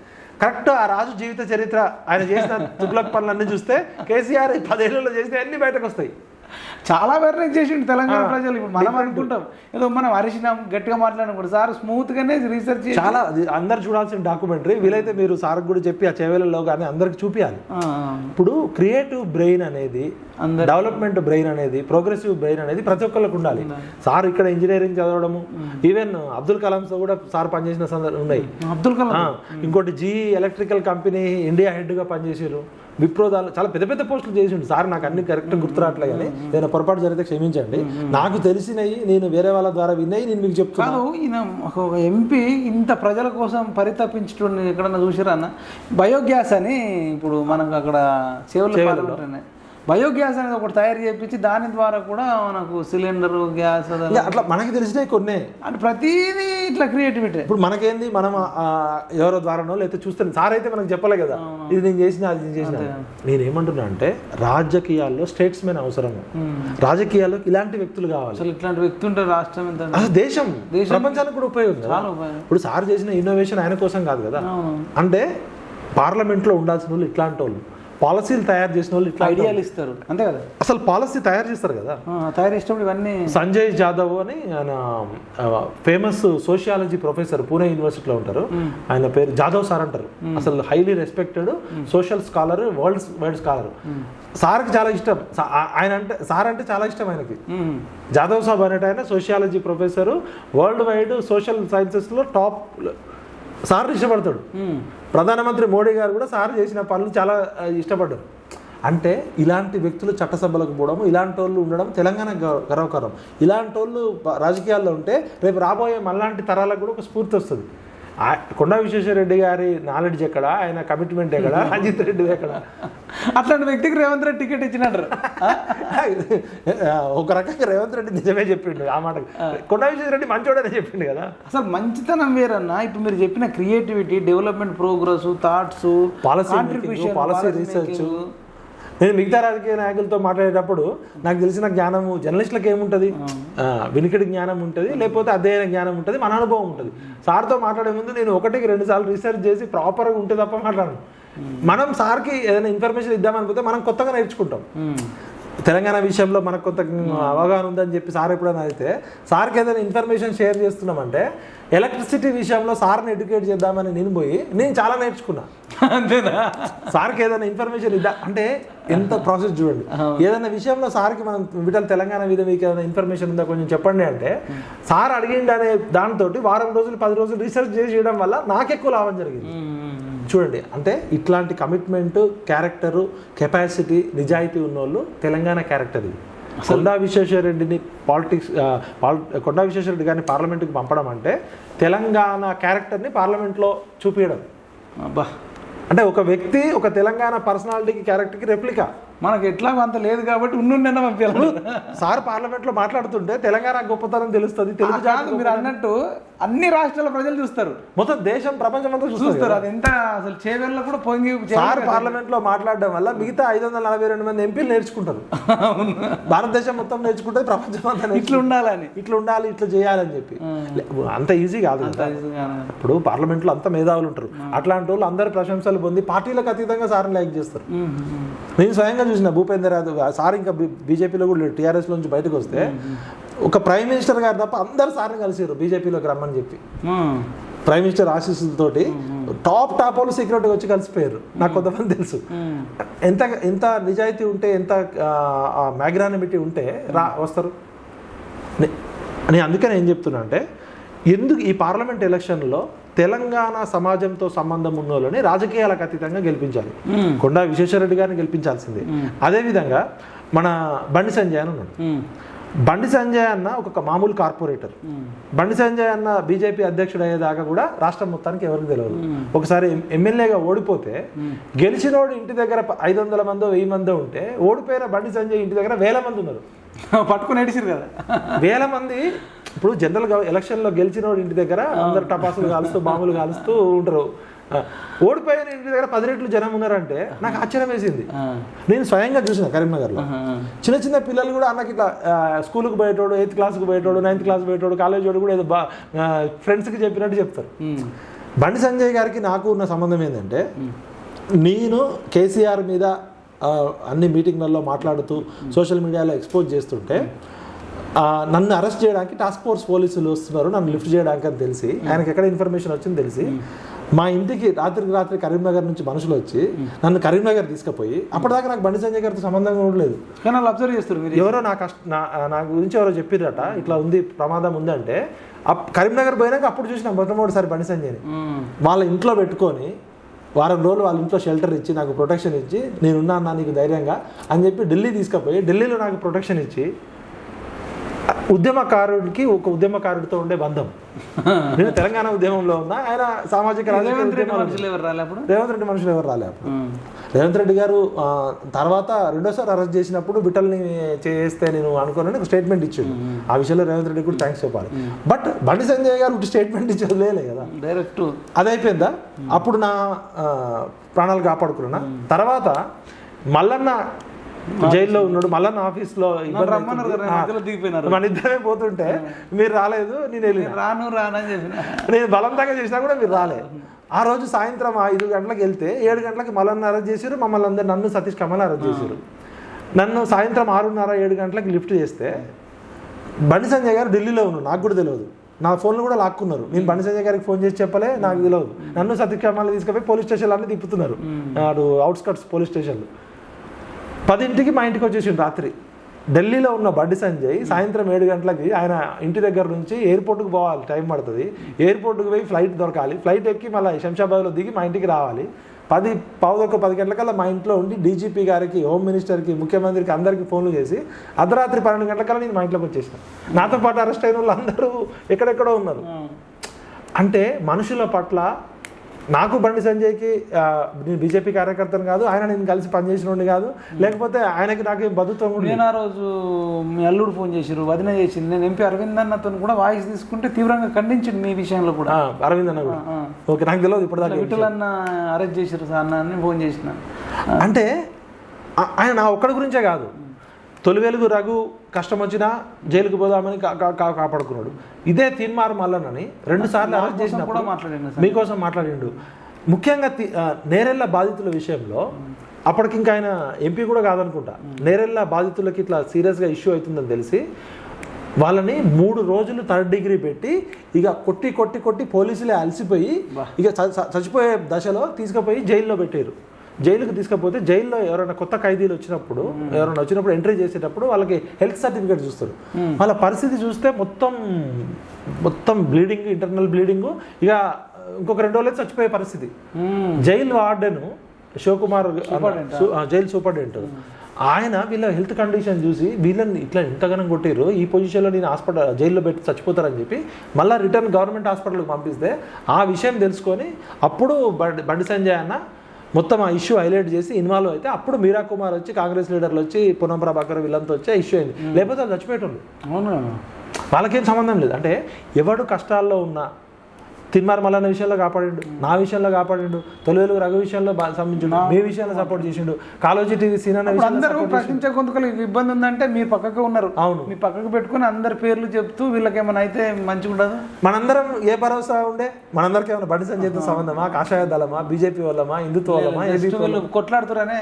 కరెక్ట్ ఆ రాజు జీవిత చరిత్ర ఆయన చేసిన తుగ్లక్ పనులన్నీ చూస్తే కేసీఆర్ 10 ఏళ్లలో చేసిన అన్ని బయటకు వస్తాయి. చాలా వెరైటీ చేసిండు తెలంగాణ ప్రజలు. ఇప్పుడు మనం అనుకుంటాం ఏదో మనం అరిసినాం గట్టిగా మాట్లాడినాం కూడా సార్ స్మూత్ గానే రీసెర్చ్ చాలా అందరు చూడాల్సిన డాక్యుమెంటరీ. వీలైతే మీరు సార్ కూడా చెప్పి ఆ చేవేలలో కానీ అందరికి చూపించాలి. ఇప్పుడు క్రియేటివ్ బ్రెయిన్ అనేది, డెవలప్మెంట్ బ్రెయిన్ అనేది, ప్రోగ్రెసివ్ బ్రెయిన్ అనేది ప్రతి ఒక్కరికి ఉండాలి. సార్ ఇక్కడ ఇంజనీరింగ్ చదవడము, ఈవెన్ అబ్దుల్ కలాంతో కూడా సార్ పనిచేసిన సందర్భం ఉన్నాయి. అబ్దుల్ కలాం ఇంకోటి GE electrical company India head గా పనిచేసారు. విప్రోదాలు చాలా పెద్ద పెద్ద పోస్టులు చేసిండు సార్. నాకు అన్ని కరెక్ట్ గుర్తురాట్లే కానీ ఏదైనా పొరపాటు జరిగితే క్షమించండి. నాకు తెలిసినవి నేను వేరే వాళ్ళ ద్వారా విన్నాయి నేను మీకు చెప్తాను. ఈయన ఒక ఎంపీ ఇంత ప్రజల కోసం పరితపించడం ఎక్కడన్నా చూసారా అన్న? బయోగ్యాస్ అని ఇప్పుడు మనకు అక్కడ సేవలు బయోగ్యాస్ అనేది ఒకటి తయారు చేయించి దాని ద్వారా కూడా మనకు సిలిండర్ గ్యాస్ అట్లా మనకి తెలిసినవి కొన్ని అంటే ప్రతిదీ ఇట్లా క్రియేటివిటీ. ఇప్పుడు మనకేంది మనం ఎవరో ద్వారానో లేకపోతే చూస్తాను. సార్ అయితే మనకు చెప్పలే కదా ఇది నేను చేసిన అది నేను చేసిన. నేనేమంటున్నా అంటే రాజకీయాల్లో స్టేట్స్ మెన్ అవసరం. రాజకీయాల్లో ఇలాంటి వ్యక్తులు కావాలి. అసలు ఇట్లాంటి వ్యక్తి ఉంటే రాష్ట్రం ఎంత, అసలు దేశం ప్రపంచానికి కూడా ఉపయోగం. ఇప్పుడు సార్ చేసిన ఇన్నోవేషన్ ఆయన కోసం కాదు కదా. అంటే పార్లమెంట్లో ఉండాల్సిన వాళ్ళు ఇట్లాంటి వాళ్ళు, పాలసీలు తయారు చేసిన వాళ్ళు ఇట్లా ఐడియాలు ఇస్తారు అంతే కదా. అసలు పాలసీ తయారు చేస్తారు కదా. తయారు చేసినప్పుడు ఇవన్నీ సంజయ్ జాదవ్ అని ఆయన ఫేమస్ సోషియాలజీ ప్రొఫెసర్ పూణే యూనివర్సిటీలో ఉంటారు. ఆయన పేరు జాదవ్ సార్ అంటారు. అసలు highly respected social scholar, world scholar. సార్కి చాలా ఇష్టం ఆయన అంటే, సార్ అంటే చాలా ఇష్టం ఆయనకి. జాదవ్ సాబ్ అనేట ఆయన sociology professor, world wide social సైన్సెస్లో టాప్. సార్ ఇష్టపడతాడు. ప్రధానమంత్రి మోడీ గారు కూడా సార్ చేసిన పనులు చాలా ఇష్టపడ్డారు. అంటే ఇలాంటి వ్యక్తులు చట్టసభలకు పోవడం, ఇలాంటి వాళ్ళు ఉండడం తెలంగాణ గర్వకారం. ఇలాంటి వాళ్ళు రాజకీయాల్లో ఉంటే రేపు రాబోయే మళ్ళాంటి తరాలకు కూడా ఒక స్ఫూర్తి వస్తుంది. కొండా విశ్వేశ్వరరెడ్డి గారి నాలెడ్జ్ ఎక్కడ, ఆయన కమిట్మెంట్ ఎక్కడ, అజిత్ రెడ్డి ఎక్కడ? అట్లాంటి వ్యక్తికి రేవంత్ రెడ్డి టికెట్ ఇచ్చినారు. ఒక రకంగా రేవంత్ రెడ్డి నిజమే చెప్పిండు ఆ మాట. కొండా విశ్వేశ్వరరెడ్డి మంచోడనే చెప్పిండు కదా. అసలు మంచితనం వేరన్నా. ఇప్పుడు మీరు చెప్పిన creativity, development, progress, thoughts, policy research. నేను మిగతా రాజకీయ నాయకులతో మాట్లాడేటప్పుడు నాకు తెలిసిన జ్ఞానము జర్నలిస్టులకు ఏముంటుంది, వినికిడి జ్ఞానం ఉంటుంది, లేకపోతే అధ్యయన జ్ఞానం ఉంటుంది, మన అనుభవం ఉంటుంది. సార్తో మాట్లాడే ముందు నేను 1-2 సార్లు రీసెర్చ్ చేసి ప్రాపర్గా ఉంటే తప్ప మాట్లాడను. మనం సార్కి ఏదైనా ఇన్ఫర్మేషన్ ఇద్దామనిపోతే మనం కొత్తగా నేర్చుకుంటాం. తెలంగాణ విషయంలో మనకు కొంత అవగాహన ఉందని చెప్పి సార్ ఎప్పుడైనా అయితే సార్కి ఏదైనా ఇన్ఫర్మేషన్ షేర్ చేస్తున్నామంటే ఎలక్ట్రిసిటీ విషయంలో సార్ని ఎడ్యుకేట్ చేద్దామని నేను చాలా నేర్చుకున్నా. అంతేనా? సార్కి ఏదైనా ఇన్ఫర్మేషన్ ఇద్దా అంటే ఎంత ప్రాసెస్ చూడండి. ఏదైనా విషయంలో సార్కి మనం విటల్ తెలంగాణ మీద మీకు ఏదైనా ఇన్ఫర్మేషన్ ఉందా కొంచెం చెప్పండి అంటే సార్ అడిగిండి అనే దాంతో 1 వారం రోజులు 10 రోజులు రీసెర్చ్ చేసి చేయడం వల్ల నాకెక్కువ లాభం జరిగింది. చూడండి, అంటే ఇట్లాంటి కమిట్మెంట్, క్యారెక్టరు, కెపాసిటీ, నిజాయితీ ఉన్నోళ్ళు తెలంగాణ క్యారెక్టర్ ఇది. కొండా విశ్వేశ్వరరెడ్డిని కొండా విశ్వేశ్వరరెడ్డి గారిని పార్లమెంట్కి పంపడం అంటే తెలంగాణ క్యారెక్టర్ని పార్లమెంట్లో చూపించడం. అబ్బా, అంటే ఒక వ్యక్తి ఒక తెలంగాణ పర్సనాలిటీకి, క్యారెక్టర్కి రెప్లికా. మనకు ఎట్లా అంత లేదు కాబట్టి ఉన్నుండన్నా పంపించాలి. సార్ పార్లమెంట్లో మాట్లాడుతుంటే తెలంగాణ గొప్పతనం తెలుస్తుంది. తెలుగు జాతి మీరు అన్నట్టు అన్ని రాష్ట్రాల ప్రజలు చూస్తారు, మొత్తం దేశం ప్రపంచం అంతా చూస్తారు. అది ఎంత అసలు చేవేళ్ళలో కూడా పొంగి సార్ పార్లమెంట్లో మాట్లాడడం వల్ల మిగతా 542 మంది ఎంపీలు నేర్చుకుంటారు. భారతదేశం మొత్తం నేర్చుకుంటే ప్రపంచం అంతా ఇట్లా ఉండాలని, ఇట్లా చేయాలని చెప్పి. అంత ఈజీ కాదు. ఇప్పుడు పార్లమెంట్లో అంత మేధావులు ఉంటారు. అట్లాంటి వాళ్ళు అందరు ప్రశంసలు పొంది పార్టీలకు అతీతంగా సార్ని లైక్ చేస్తారు. నేను స్వయంగా చూసిన భూపేందర్ యాదవ్ సార్ ఇంకా బీజేపీలో కూడా టీఆర్ఎస్ నుంచి బయటకు వస్తే ఒక ప్రైమ్ మినిస్టర్ గారు తప్ప అందరు సార్ని కలిసారు బీజేపీలోకి రమ్మని చెప్పి. ప్రైమ్ మినిస్టర్ ఆశీస్సులతోటి టాప్ వాళ్ళు సీక్రెట్గా వచ్చి కలిసిపోయారు. నాకు కొంతమంది తెలుసు. ఎంత నిజాయితీ ఉంటే, ఎంత మ్యాగ్నానిమిటీ ఉంటే వస్తారు. నేను అందుకని ఏం చెప్తున్నా అంటే ఎందుకు ఈ పార్లమెంట్ ఎలక్షన్లో తెలంగాణ సమాజంతో సంబంధం ఉన్న వాళ్ళని రాజకీయాలకు అతీతంగా గెలిపించాలి. కొండా విశ్వేశ్వరరెడ్డి గారిని గెలిపించాల్సిందే. అదేవిధంగా మన బండి సంజయ్ అని ఉన్నాడు. బండి సంజయ్ అన్న ఒక మామూలు కార్పొరేటర్. బండి సంజయ్ అన్న బీజేపీ అధ్యక్షుడు అయ్యేదాకా కూడా రాష్ట్రం మొత్తానికి ఎవరికి తెలియదు. ఒకసారి ఎమ్మెల్యేగా ఓడిపోతే గెలిచినోడు ఇంటి దగ్గర 500 మందో 1000 మందో ఉంటే ఓడిపోయిన బండి సంజయ్ ఇంటి దగ్గర 1000 మంది ఉన్నారు. పట్టుకుని ఏడిసిరు కదా 1000 మంది. ఇప్పుడు జనరల్గా ఎలక్షన్లో గెలిచినోడు ఇంటి దగ్గర అందరు టపాసులు కాలుస్తూ బాంబులు కాలుస్తూ ఉంటారు. ఓడిపోయిన ఇంటి దగ్గర 10 రెట్లు జనం ఉన్నారంటే నాకు ఆశ్చర్యం వేసింది. నేను స్వయంగా చూసిన కరీంనగర్లో చిన్న చిన్న పిల్లలు కూడా అన్నకి ఇట్లా స్కూల్కి పోయేటోడు, 8th క్లాస్కి పోయేటోడు, 9th క్లాస్ పోయేటోడు, కాలేజ్ వాడు కూడా ఏదో ఫ్రెండ్స్కి చెప్పినట్టు చెప్తారు. బండి సంజయ్ గారికి నాకు ఉన్న సంబంధం ఏంటంటే, నేను కేసీఆర్ మీద అన్ని మీటింగ్లలో మాట్లాడుతూ సోషల్ మీడియాలో ఎక్స్పోజ్ చేస్తుంటే నన్ను అరెస్ట్ చేయడానికి టాస్క్ ఫోర్స్ పోలీసులు వస్తున్నారు, నన్ను లిఫ్ట్ చేయడానికి అని తెలిసి, ఆయనకి ఎక్కడ ఇన్ఫర్మేషన్ వచ్చింది తెలిసి మా ఇంటికి రాత్రి కరీంనగర్ నుంచి మనుషులు వచ్చి నన్ను కరీంనగర్ తీసుకుపోయి, అప్పటిదాకా నాకు బండి సంజయ్ గారితో సంబంధంగా ఉండలేదు. కానీ వాళ్ళు అబ్జర్వ్ చేస్తారు. ఎవరో నా గురించి ఎవరో చెప్పిరట ఇట్లా ఉంది, ప్రమాదం ఉంది అంటే కరీంనగర్ పోయినాక అప్పుడు చూసిన మొట్టమొదటిసారి బండి సంజయ్ని వాళ్ళ ఇంట్లో పెట్టుకొని వారం రోజులు వాళ్ళ ఇంట్లో షెల్టర్ ఇచ్చి నాకు ప్రొటెక్షన్ ఇచ్చి, నేనున్నా అన్నా నీకు ధైర్యంగా అని చెప్పి ఢిల్లీ తీసుకుపోయి ఢిల్లీలో నాకు ప్రొటెక్షన్ ఇచ్చి, ఉద్యమకారుడికి ఒక ఉద్యమకారుడితో ఉండే బంధం. నేను తెలంగాణ ఉద్యమంలో ఉన్నా, ఆయన సామాజిక రేవంత్ రెడ్డి మనుషులు ఎవరు రాలే అప్పుడు. రేవంత్ రెడ్డి గారు తర్వాత రెండోసారి అరెస్ట్ చేసినప్పుడు బిడ్డల్ని చేస్తే నేను అనుకోనని స్టేట్మెంట్ ఇచ్చాడు. ఆ విషయంలో రేవంత్ రెడ్డి కూడా థ్యాంక్స్ చెప్పాలి. బట్ బండి సంజయ్ గారు స్టేట్మెంట్ ఇచ్చి వదిలేలే కదా, డైరెక్ట్ అది అయిపోయిందా. అప్పుడు నా ప్రాణాలు కాపాడుకున్నా. తర్వాత మల్లన్న జైల్లో ఉన్నాడు, మల్లన్న ఆఫీస్లో మన ఇద్దరే పోతుంటే మీరు రాలేదు, నేను బలవంతంగా చేసినా కూడా మీరు రాలే. ఆ రోజు సాయంత్రం 5 గంటలకు వెళ్తే 7 గంటలకు మల్లన్న అరెస్ట్ చేశారు, మమ్మల్ని అందరు నన్ను సతీష్ కమల్ అరెస్ట్ చేశారు. నన్ను సాయంత్రం 6:30-7 గంటలకు లిఫ్ట్ చేస్తే బండి సంజయ్ గారు ఢిల్లీలో ఉన్నాడు, నాకు కూడా తెలియదు. నా ఫోన్లు కూడా లాక్కున్నారు. నేను బండి సంజయ్ గారికి ఫోన్ చేసి చెప్పలే, నాకు తెలియదు. నన్ను సతీష్ కమల్ తీసుకుపోయి పోలీస్ స్టేషన్లు అన్నీ తిప్పుతున్నారు, అవుట్స్కట్స్ పోలీస్ స్టేషన్లు. 10ంటికి మా ఇంటికి వచ్చేసిండు రాత్రి. ఢిల్లీలో ఉన్న బండి సంజయ్ సాయంత్రం 7 గంటలకి ఆయన ఇంటి దగ్గర నుంచి ఎయిర్పోర్ట్కి పోవాలి, టైం పడుతుంది. ఎయిర్పోర్ట్కి పోయి ఫ్లైట్ దొరకాలి, ఫ్లైట్ ఎక్కి మళ్ళీ శంషాబాద్లో దిగి మా ఇంటికి రావాలి. 10 గంటలకల్లా మా ఇంట్లో ఉండి డీజీపీ గారికి, హోమ్ మినిస్టర్కి, ముఖ్యమంత్రికి అందరికీ ఫోన్లు చేసి అర్ధరాత్రి 12 గంటలకల్లా నేను మా ఇంట్లోకి వచ్చేసిన. నాతో పాటు అరెస్ట్ అయిన వాళ్ళు అందరూ ఎక్కడెక్కడో ఉన్నారు. అంటే మనుషుల పట్ల నాకు బండి సంజయ్కి నేను బీజేపీ కార్యకర్తను కాదు, ఆయన నేను కలిసి పనిచేసినోడిని కాదు, లేకపోతే ఆయనకి నాకు బంధుత్వం కూడా. నేను ఆ రోజు మీ అల్లుడు ఫోన్ చేసిరు, వదిన చేసింది. నేను ఎంపీ అరవింద్ అన్నతో కూడా వాయిస్ తీసుకుంటే తీవ్రంగా ఖండించింది మీ విషయంలో కూడా. అరవింద్ అన్న కూడా ఓకే, నాకు తెలియదు ఇప్పుడు విఠలన్న అరెస్ట్ చేసిరు సార్ అన్న ఫోన్ చేసిన. అంటే ఆయన నా ఒక్కడి గురించే కాదు, తొలి వెలుగు రఘు కష్టం వచ్చినా జైలుకు పోదామని కాపాడుకున్నాడు. ఇదే తీన్మార్ మల్లన్నని 2 సార్లు అరెస్ట్ చేసినప్పుడు మీకోసం మాట్లాడిండు. ముఖ్యంగా నేరెళ్ళ బాధితుల విషయంలో అప్పటికి ఇంకా ఆయన ఎంపీ కూడా కాదనుకుంటా, నేరెళ్ళ బాధితులకి ఇట్లా సీరియస్గా ఇష్యూ అవుతుందని తెలిసి వాళ్ళని 3 రోజులు 3rd డిగ్రీ పెట్టి ఇక కొట్టి పోలీసులే అలసిపోయి ఇక చచ్చిపోయే దశలో తీసుకుపోయి జైల్లో పెట్టారు. జైలుకి తీసుకపోతే జైల్లో ఎవరైనా కొత్త ఖైదీలు వచ్చినప్పుడు ఎంట్రీ చేసేటప్పుడు వాళ్ళకి హెల్త్ సర్టిఫికేట్ చూస్తారు. వాళ్ళ పరిస్థితి చూస్తే మొత్తం బ్లీడింగ్, ఇంటర్నల్ బ్లీడింగ్, ఇక ఇంకొక 2 రోజులు చచ్చిపోయే పరిస్థితి. Jail warden Sivakumar, jail superintendent, ఆయన వీళ్ళ హెల్త్ కండిషన్ చూసి వీళ్ళని ఇట్లా ఎంతగానో కొట్టారు, ఈ పొజిషన్లో నేను జైల్లో పెట్టి చచ్చిపోతారని చెప్పి మళ్ళీ రిటర్న్ గవర్నమెంట్ హాస్పిటల్కి పంపిస్తే ఆ విషయం తెలుసుకొని అప్పుడు బండి సంజయ్ అన్న మొత్తం ఆ ఇష్యూ హైలైట్ చేసి ఇన్వాల్వ్ అయితే అప్పుడు మీరా కుమార్ వచ్చి, కాంగ్రెస్ లీడర్లు వచ్చి, పొన్నం ప్రభాకర్ వీళ్ళంతా వచ్చి ఇష్యూ అయింది. లేకపోతే వాళ్ళు చచ్చిపోయేటోళ్ళు. అవును, వాళ్ళకేం సంబంధం లేదు. అంటే ఎవడు కష్టాల్లో ఉన్నా తిన్మార్ మల్లన్న విషయంలో కాపాడిండు, నా విషయంలో కాపాడిండు, తొలివేలు రఘు విషయంలో సంబంధించిండు, మీ విషయంలో సపోర్ట్ చేసిండు, కాలోజీ టీవీ సీనన్న అందరూ ప్రశ్నించే కొంతకాలం ఇబ్బంది ఉందంటే మీరు పక్కకు ఉన్నారు. అవును, మీ పక్కకు పెట్టుకుని అందరి పేర్లు చెప్తూ వీళ్ళకేమైనా అయితే మంచిగా ఉండదు. మనందరం ఏ భరోసా ఉండే, మనందరికి ఏమైనా బండి సంజయ్తో సంబంధమా, కాషాయ దళమా, బీజేపీ వాళ్ళమా, హిందుత్వ వాళ్ళమా, కొట్లాడుతారనే.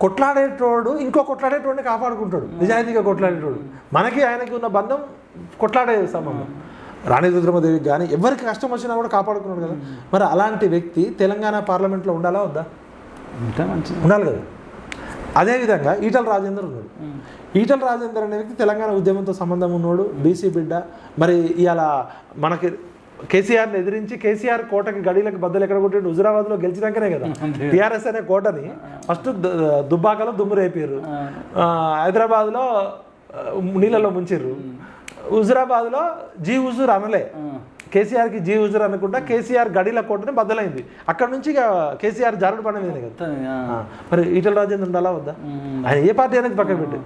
కొట్లాడేటోడు ఇంకో కొట్లాడేటోడిని కాపాడుకుంటాడు, నిజాయితీగా కొట్లాడేటోడు. మనకి ఆయనకి ఉన్న బంధం కొట్లాడే సంబంధం. రాణి రుద్రమదేవికి కానీ ఎవరికి కష్టం వచ్చినా కూడా కాపాడుకున్నాడు కదా. మరి అలాంటి వ్యక్తి తెలంగాణ పార్లమెంట్లో ఉండాలా వద్దా? ఉండాలి కదా. అదేవిధంగా ఈటల రాజేందర్ ఉన్నాడు. ఈటల రాజేందర్ అనే వ్యక్తి తెలంగాణ ఉద్యమంతో సంబంధం ఉన్నాడు, బీసీ బిడ్డ. మరి ఇవాళ మనకి కేసీఆర్ని ఎదిరించి కేసీఆర్ కోటకి గడిలకు బద్దలు ఎక్కడ కొట్టిండు హుజురాబాద్లో గెలిచినాకనే కదా టీఆర్ఎస్ అనే కోటని ఫస్ట్ దుబ్బాకలో దుమ్ము రేపారు, హైదరాబాద్లో నీళ్ళలో ముంచిర్రు, హుజురాబాద్లో జీ హుజూర్ అనలే, కేసీఆర్కి జీ హుజూర్ అనుకుంటా కేసీఆర్ గడిల కోటని బద్దలైంది. అక్కడ నుంచి ఇక కేసీఆర్ జారుడు పడిన మీద కదా. మరి ఈటల రాజేంద్ర ఉండాలా వద్దా? ఆయన ఏ పార్టీ అనేది పక్కన పెట్టి.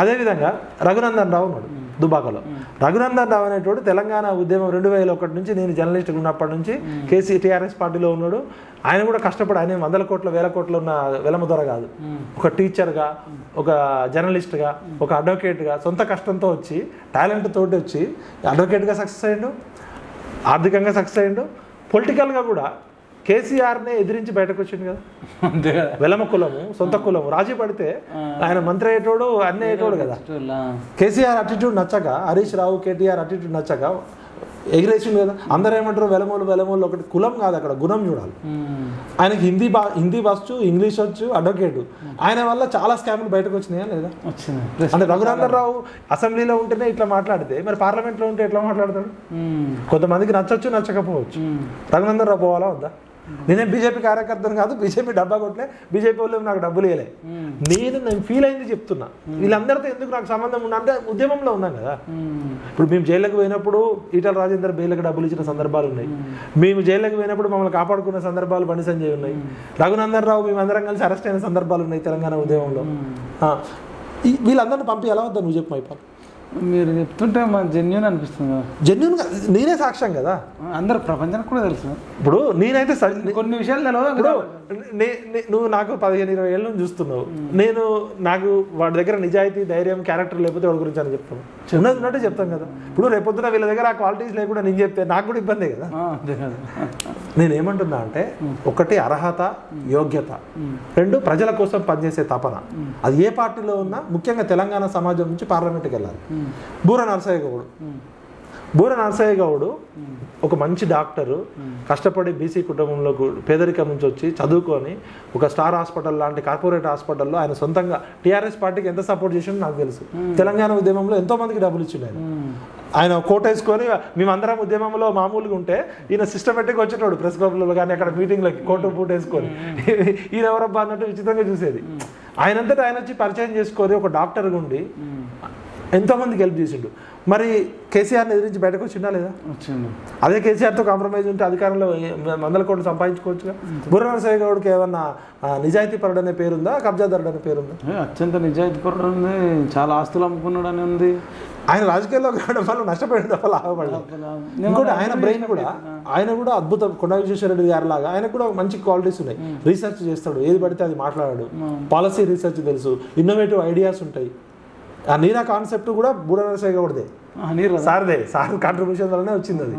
అదేవిధంగా రఘునందన్ రావు ఉన్నాడు దుబాకలో. రఘునందన్ రావు అనేటోడు తెలంగాణ ఉద్యమం 2001 నుంచి నేను జర్నలిస్ట్గా ఉన్నప్పటి నుంచి టీఆర్ఎస్ పార్టీలో ఉన్నాడు. ఆయన కూడా కష్టపడి, ఆయన 100 కోట్ల 1000 కోట్లు ఉన్న వెలముదొర కాదు. ఒక టీచర్గా, ఒక జర్నలిస్ట్గా, ఒక అడ్వకేట్గా సొంత కష్టంతో వచ్చి, టాలెంట్ తోటి వచ్చి అడ్వకేట్గా సక్సెస్ అయ్యిండు, ఆర్థికంగా సక్సెస్ అయ్యిండు, పొలిటికల్గా కూడా కేసీఆర్నే ఎదిరించి బయటకు వచ్చింది కదా. వెలమ కులము, సొంత కులము రాజీ పడితే ఆయన మంత్రి అయ్యేటోడు, అన్నీ అయ్యేటోడు కదా. కేసీఆర్ అటిట్యూడ్ నచ్చక, హరీష్ రావు కేటీఆర్ అటిట్యూడ్ నచ్చక ఎగిరేసింది కదా. అందరూ ఏమంటారు వెలమోళ్ళు ఒకటి కులం కాదు, అక్కడ గుణం చూడాలి. ఆయనకి హిందీ వచ్చు, ఇంగ్లీష్ వచ్చు, అడ్వకేట్. ఆయన వల్ల చాలా స్కామ్లు బయటకు వచ్చినాయా లేదా? అంటే రఘునందన్ రావు అసెంబ్లీలో ఉంటేనే ఇట్లా మాట్లాడితే మరి పార్లమెంట్లో ఉంటే ఎట్లా మాట్లాడతాడు? కొంతమందికి నచ్చచ్చు, నచ్చకపోవచ్చు. రఘునందన్ రావు పోవాలా వద్దా? నేనేం బీజేపీ కార్యకర్తను కాదు, బీజేపీ డబ్బా కొట్టలే, బీజేపీ వాళ్ళు నాకు డబ్బులు ఇవ్వలే. నేను ఫీల్ అయింది చెప్తున్నా. వీళ్ళందరితో ఎందుకు నాకు సంబంధం ఉన్నా అంటే ఉద్యమంలో ఉన్నాం కదా. ఇప్పుడు మేము జైలుకి పోయినప్పుడు ఈటల రాజేందర్ బెయిల్కి డబ్బులు ఇచ్చిన సందర్భాలు ఉన్నాయి. మేము జైలుకి పోయినప్పుడు మమ్మల్ని కాపాడుకున్న సందర్భాలు బండి సంజయ్ ఉన్నాయి. రఘునందన్ రావు మేమందరం కలిసి అరెస్ట్ అయిన సందర్భాలు ఉన్నాయి తెలంగాణ ఉద్యమంలో. వీళ్ళందరినీ పంపి ఎలా వద్దా నువ్వు చెప్పు అయిపోయి. మీరు చెప్తుంటే మాకు జెన్యూన్ అనిపిస్తుంది కదా. జెన్యూన్గా నేనే సాక్ష్యం కదా, అందరు ప్రపంచానికి కూడా తెలుసు. ఇప్పుడు నేనైతే కొన్ని విషయాలు తెలియదు. ఇప్పుడు నువ్వు నాకు 15-20 ఏళ్ళ నుంచి చూస్తున్నావు. నాకు వాడి దగ్గర నిజాయితీ, ధైర్యం, క్యారెక్టర్ లేకపోతే వాడి గురించి అని చెప్తాను. ఉన్నట్టు చెప్తాం కదా. ఇప్పుడు రేపొద్దున వీళ్ళ దగ్గర ఆ క్వాలిటీస్ లేకుండా నేను చెప్తే నాకు కూడా ఇబ్బందే కదా. నేనేమంటున్నా అంటే, ఒకటి అర్హత, యోగ్యత, 2 ప్రజల కోసం పనిచేసే తపన. అది ఏ పార్టీలో ఉన్నా ముఖ్యంగా తెలంగాణ సమాజం నుంచి పార్లమెంట్కి వెళ్ళాలి. బూర నరసయ్య గౌడు ఒక మంచి డాక్టరు, కష్టపడి బీసీ కుటుంబంలో పేదరికం నుంచి వచ్చి చదువుకొని ఒక స్టార్ హాస్పిటల్ లాంటి కార్పొరేట్ హాస్పిటల్లో ఆయన సొంతంగా టీఆర్ఎస్ పార్టీకి ఎంత సపోర్ట్ చేసిండో నాకు తెలుసు. తెలంగాణ ఉద్యమంలో ఎంతో మందికి డబ్బులు ఇచ్చిండు ఆయన కోట వేసుకొని. మేమందరం ఉద్యమంలో మామూలుగా ఉంటే ఈయన సిస్టమేటిక్గా వచ్చేటోడు ప్రెస్ క్లబ్లలో కానీ అక్కడ మీటింగ్లకి కోటు పూట వేసుకొని. ఈయన ఎవరబ్బా అన్నట్టు విచిత్రంగా చూసేది. ఆయనంతటా ఆయన వచ్చి పరిచయం చేసుకొని ఒక డాక్టర్గా ఉండి ఎంతోమందికి హెల్ప్ చేసిండు. మరి కేసీఆర్ని ఎదిరించి బయటకు వచ్చిందా లేదా? అదే కేసీఆర్తో కాంప్రమైజ్ ఉంటే అధికారంలో 100 కోట్లు సంపాదించుకోవచ్చుగా. బుర్ర నరసయ్య గౌడ్కి ఏమన్నా నిజాయితీ పరుడు అనే పేరుందా, కబ్జాదారుడు అనే పేరుందా? అత్యంత నిజాయితీ పరుడు ఉంది, చాలా ఆస్తులు అమ్ముకున్నాడు అని ఉంది. ఆయన రాజకీయాల్లో రావడం వల్ల నష్టపోయిన తప్ప లాభపడలేదు. ఇంకోటి ఆయన బ్రెయిన్ కూడా, ఆయన కూడా అద్భుతం. కొండ విశ్వేశ్వరరెడ్డి గారి లాగా ఆయన కూడా మంచి క్వాలిటీస్ ఉన్నాయి. రీసెర్చ్ చేస్తాడు, ఏది పడితే అది మాట్లాడాడు, పాలసీ రీసెర్చ్ తెలుసు, ఇన్నోవేటివ్ ఐడియాస్ ఉంటాయి. ఆ నీరా కాన్సెప్ట్ కూడా బూర నరసయ్య గౌడ్దే, సార్ కాంట్రిబ్యూషన్ వల్లనే వచ్చింది అది.